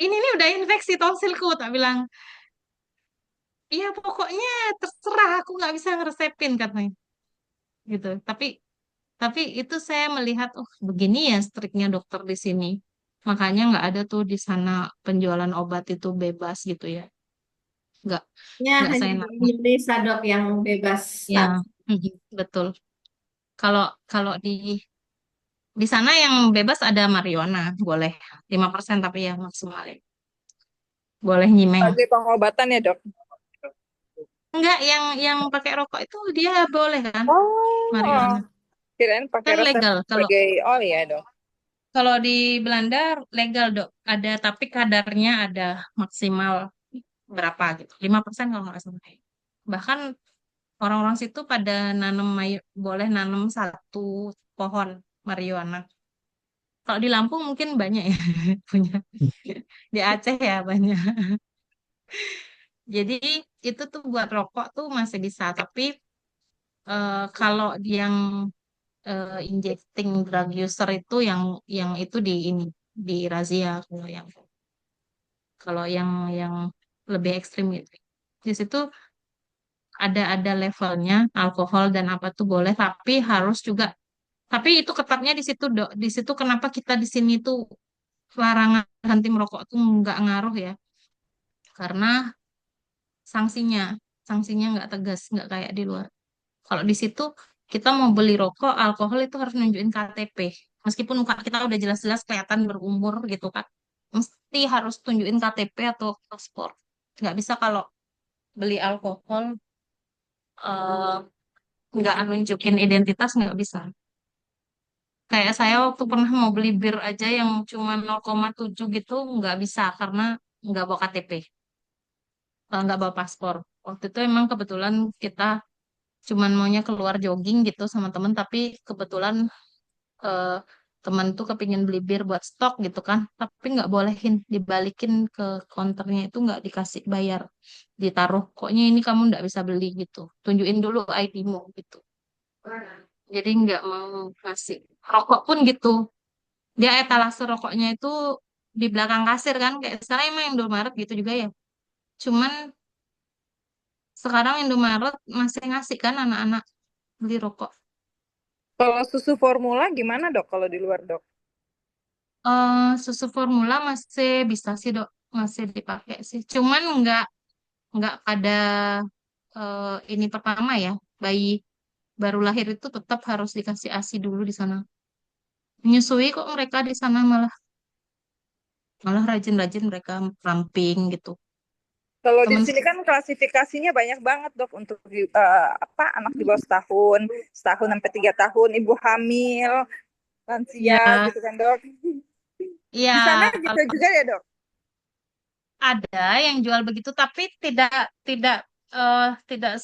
Speaker 1: ini nih udah infeksi tonsilku tak bilang. Iya pokoknya terserah aku nggak bisa ngeresepin katanya gitu. Tapi itu saya melihat, oh begini ya striknya dokter di sini. Makanya nggak ada tuh di sana penjualan obat itu bebas gitu ya. Nggak,
Speaker 4: Ya,
Speaker 1: nggak
Speaker 4: hanya
Speaker 1: saya
Speaker 4: di Indonesia dok yang bebas
Speaker 1: ya,
Speaker 4: saat.
Speaker 1: betul. Kalau kalau di sana yang bebas ada marijuana, boleh 5% tapi ya maksimal ya. Boleh nyimeng.
Speaker 3: Sebagai pengobatan ya, Dok.
Speaker 1: Enggak, yang pakai rokok itu dia boleh kan
Speaker 3: Oh,
Speaker 1: marijuana.
Speaker 3: kirain pakai
Speaker 1: Kan
Speaker 3: resep
Speaker 1: legal. Kalau
Speaker 3: sebagai ya, Dok.
Speaker 1: kalau di Belanda legal, Dok. Ada tapi kadarnya ada maksimal berapa gitu. 5% kalau nggak salah. Bahkan orang-orang situ pada boleh nanam 1 pohon marijuana. Kalau di Lampung mungkin banyak ya punya. Di Aceh ya banyak. Jadi itu tuh buat rokok tuh masih bisa. Tapi kalau yang injecting drug user itu yang itu di razia kalau yang lebih ekstrim gitu. Di situ ada levelnya alkohol dan apa tuh boleh tapi harus juga tapi itu ketatnya di situ Dok. Di situ kenapa kita di sini tuh larangan berhenti merokok tuh nggak ngaruh ya. karena sanksinya sanksinya nggak tegas, nggak kayak di luar. Kalau di situ kita mau beli rokok, alkohol itu harus nunjukin KTP. Meskipun muka kita udah jelas-jelas kelihatan berumur gitu kan. Mesti harus tunjukin KTP atau paspor. Nggak bisa kalau beli alkohol eh, nggak nunjukin identitas, nggak bisa. Kayak saya waktu pernah mau beli bir aja yang cuma 0,7 gitu, nggak bisa karena nggak bawa KTP, nggak bawa paspor. Waktu itu emang kebetulan kita cuman maunya keluar jogging gitu sama temen, tapi kebetulan eh, temen tuh kepingin beli bir buat stok gitu kan, tapi nggak bolehin, dibalikin ke counternya itu nggak dikasih bayar, ditaruh koknya ini kamu nggak bisa beli gitu, tunjukin dulu ID-mu gitu. Jadi nggak mau kasih. Rokok pun gitu, dia etalase rokoknya itu di belakang kasir kan, kayak sekarang emang Indomaret gitu juga ya. Cuman sekarang Indomaret masih ngasih kan anak-anak beli rokok.
Speaker 3: Kalau susu formula gimana dok kalau di luar dok?
Speaker 1: Susu formula masih bisa sih dok, masih dipakai sih. Cuman nggak pada ini pertama ya, bayi baru lahir itu tetap harus dikasih ASI dulu di sana. Menyusui kok mereka di sana, malah malah rajin-rajin mereka ramping gitu.
Speaker 3: Kalau di
Speaker 1: Temen
Speaker 3: sini kan klasifikasinya banyak banget dok untuk apa anak di bawah setahun, setahun sampai 3 tahun, ibu hamil, lansia
Speaker 1: ya,
Speaker 3: gitu kan dok.
Speaker 1: ya
Speaker 3: Di sana gitu
Speaker 1: kalau
Speaker 3: juga ya dok.
Speaker 1: ada yang jual begitu, tapi tidak tidak tidak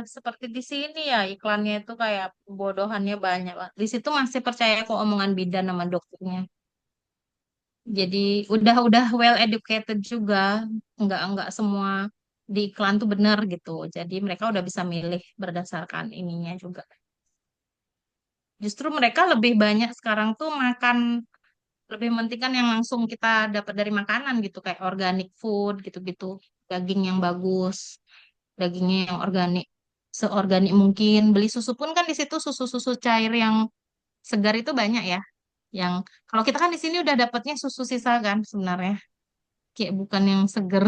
Speaker 1: seperti di sini ya, iklannya itu kayak bodohannya banyak, Pak. Di situ masih percaya kok omongan bidan sama dokternya. Jadi udah well educated juga, nggak semua di iklan tuh benar gitu. Jadi mereka udah bisa milih berdasarkan ininya juga. Justru mereka lebih banyak sekarang tuh makan, lebih mementingkan yang langsung kita dapat dari makanan gitu, kayak organic food gitu-gitu, daging yang bagus, dagingnya yang organik, seorganik mungkin. Beli susu pun kan di situ susu-susu cair yang segar itu banyak ya. Yang kalau kita kan di sini udah dapatnya susu sisa kan sebenarnya, kayak bukan yang seger.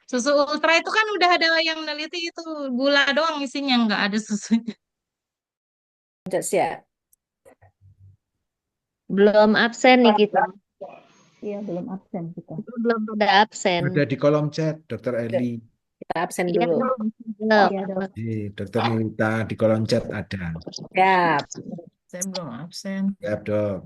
Speaker 1: Susu ultra itu kan udah ada yang neliti itu gula doang isinya, nggak ada susunya.
Speaker 8: Ya,
Speaker 9: Belum absen nih kita.
Speaker 8: iya belum absen kita.
Speaker 9: Itu belum ada absen.
Speaker 10: Ada di kolom chat, Dokter Eli.
Speaker 8: Kita absen
Speaker 9: Iya,
Speaker 8: dulu.
Speaker 9: belum.
Speaker 8: Iya dok.
Speaker 10: Dokter Nita di kolom chat ada.
Speaker 8: Siap.
Speaker 11: Saya belum absen.
Speaker 10: Siap, Dok.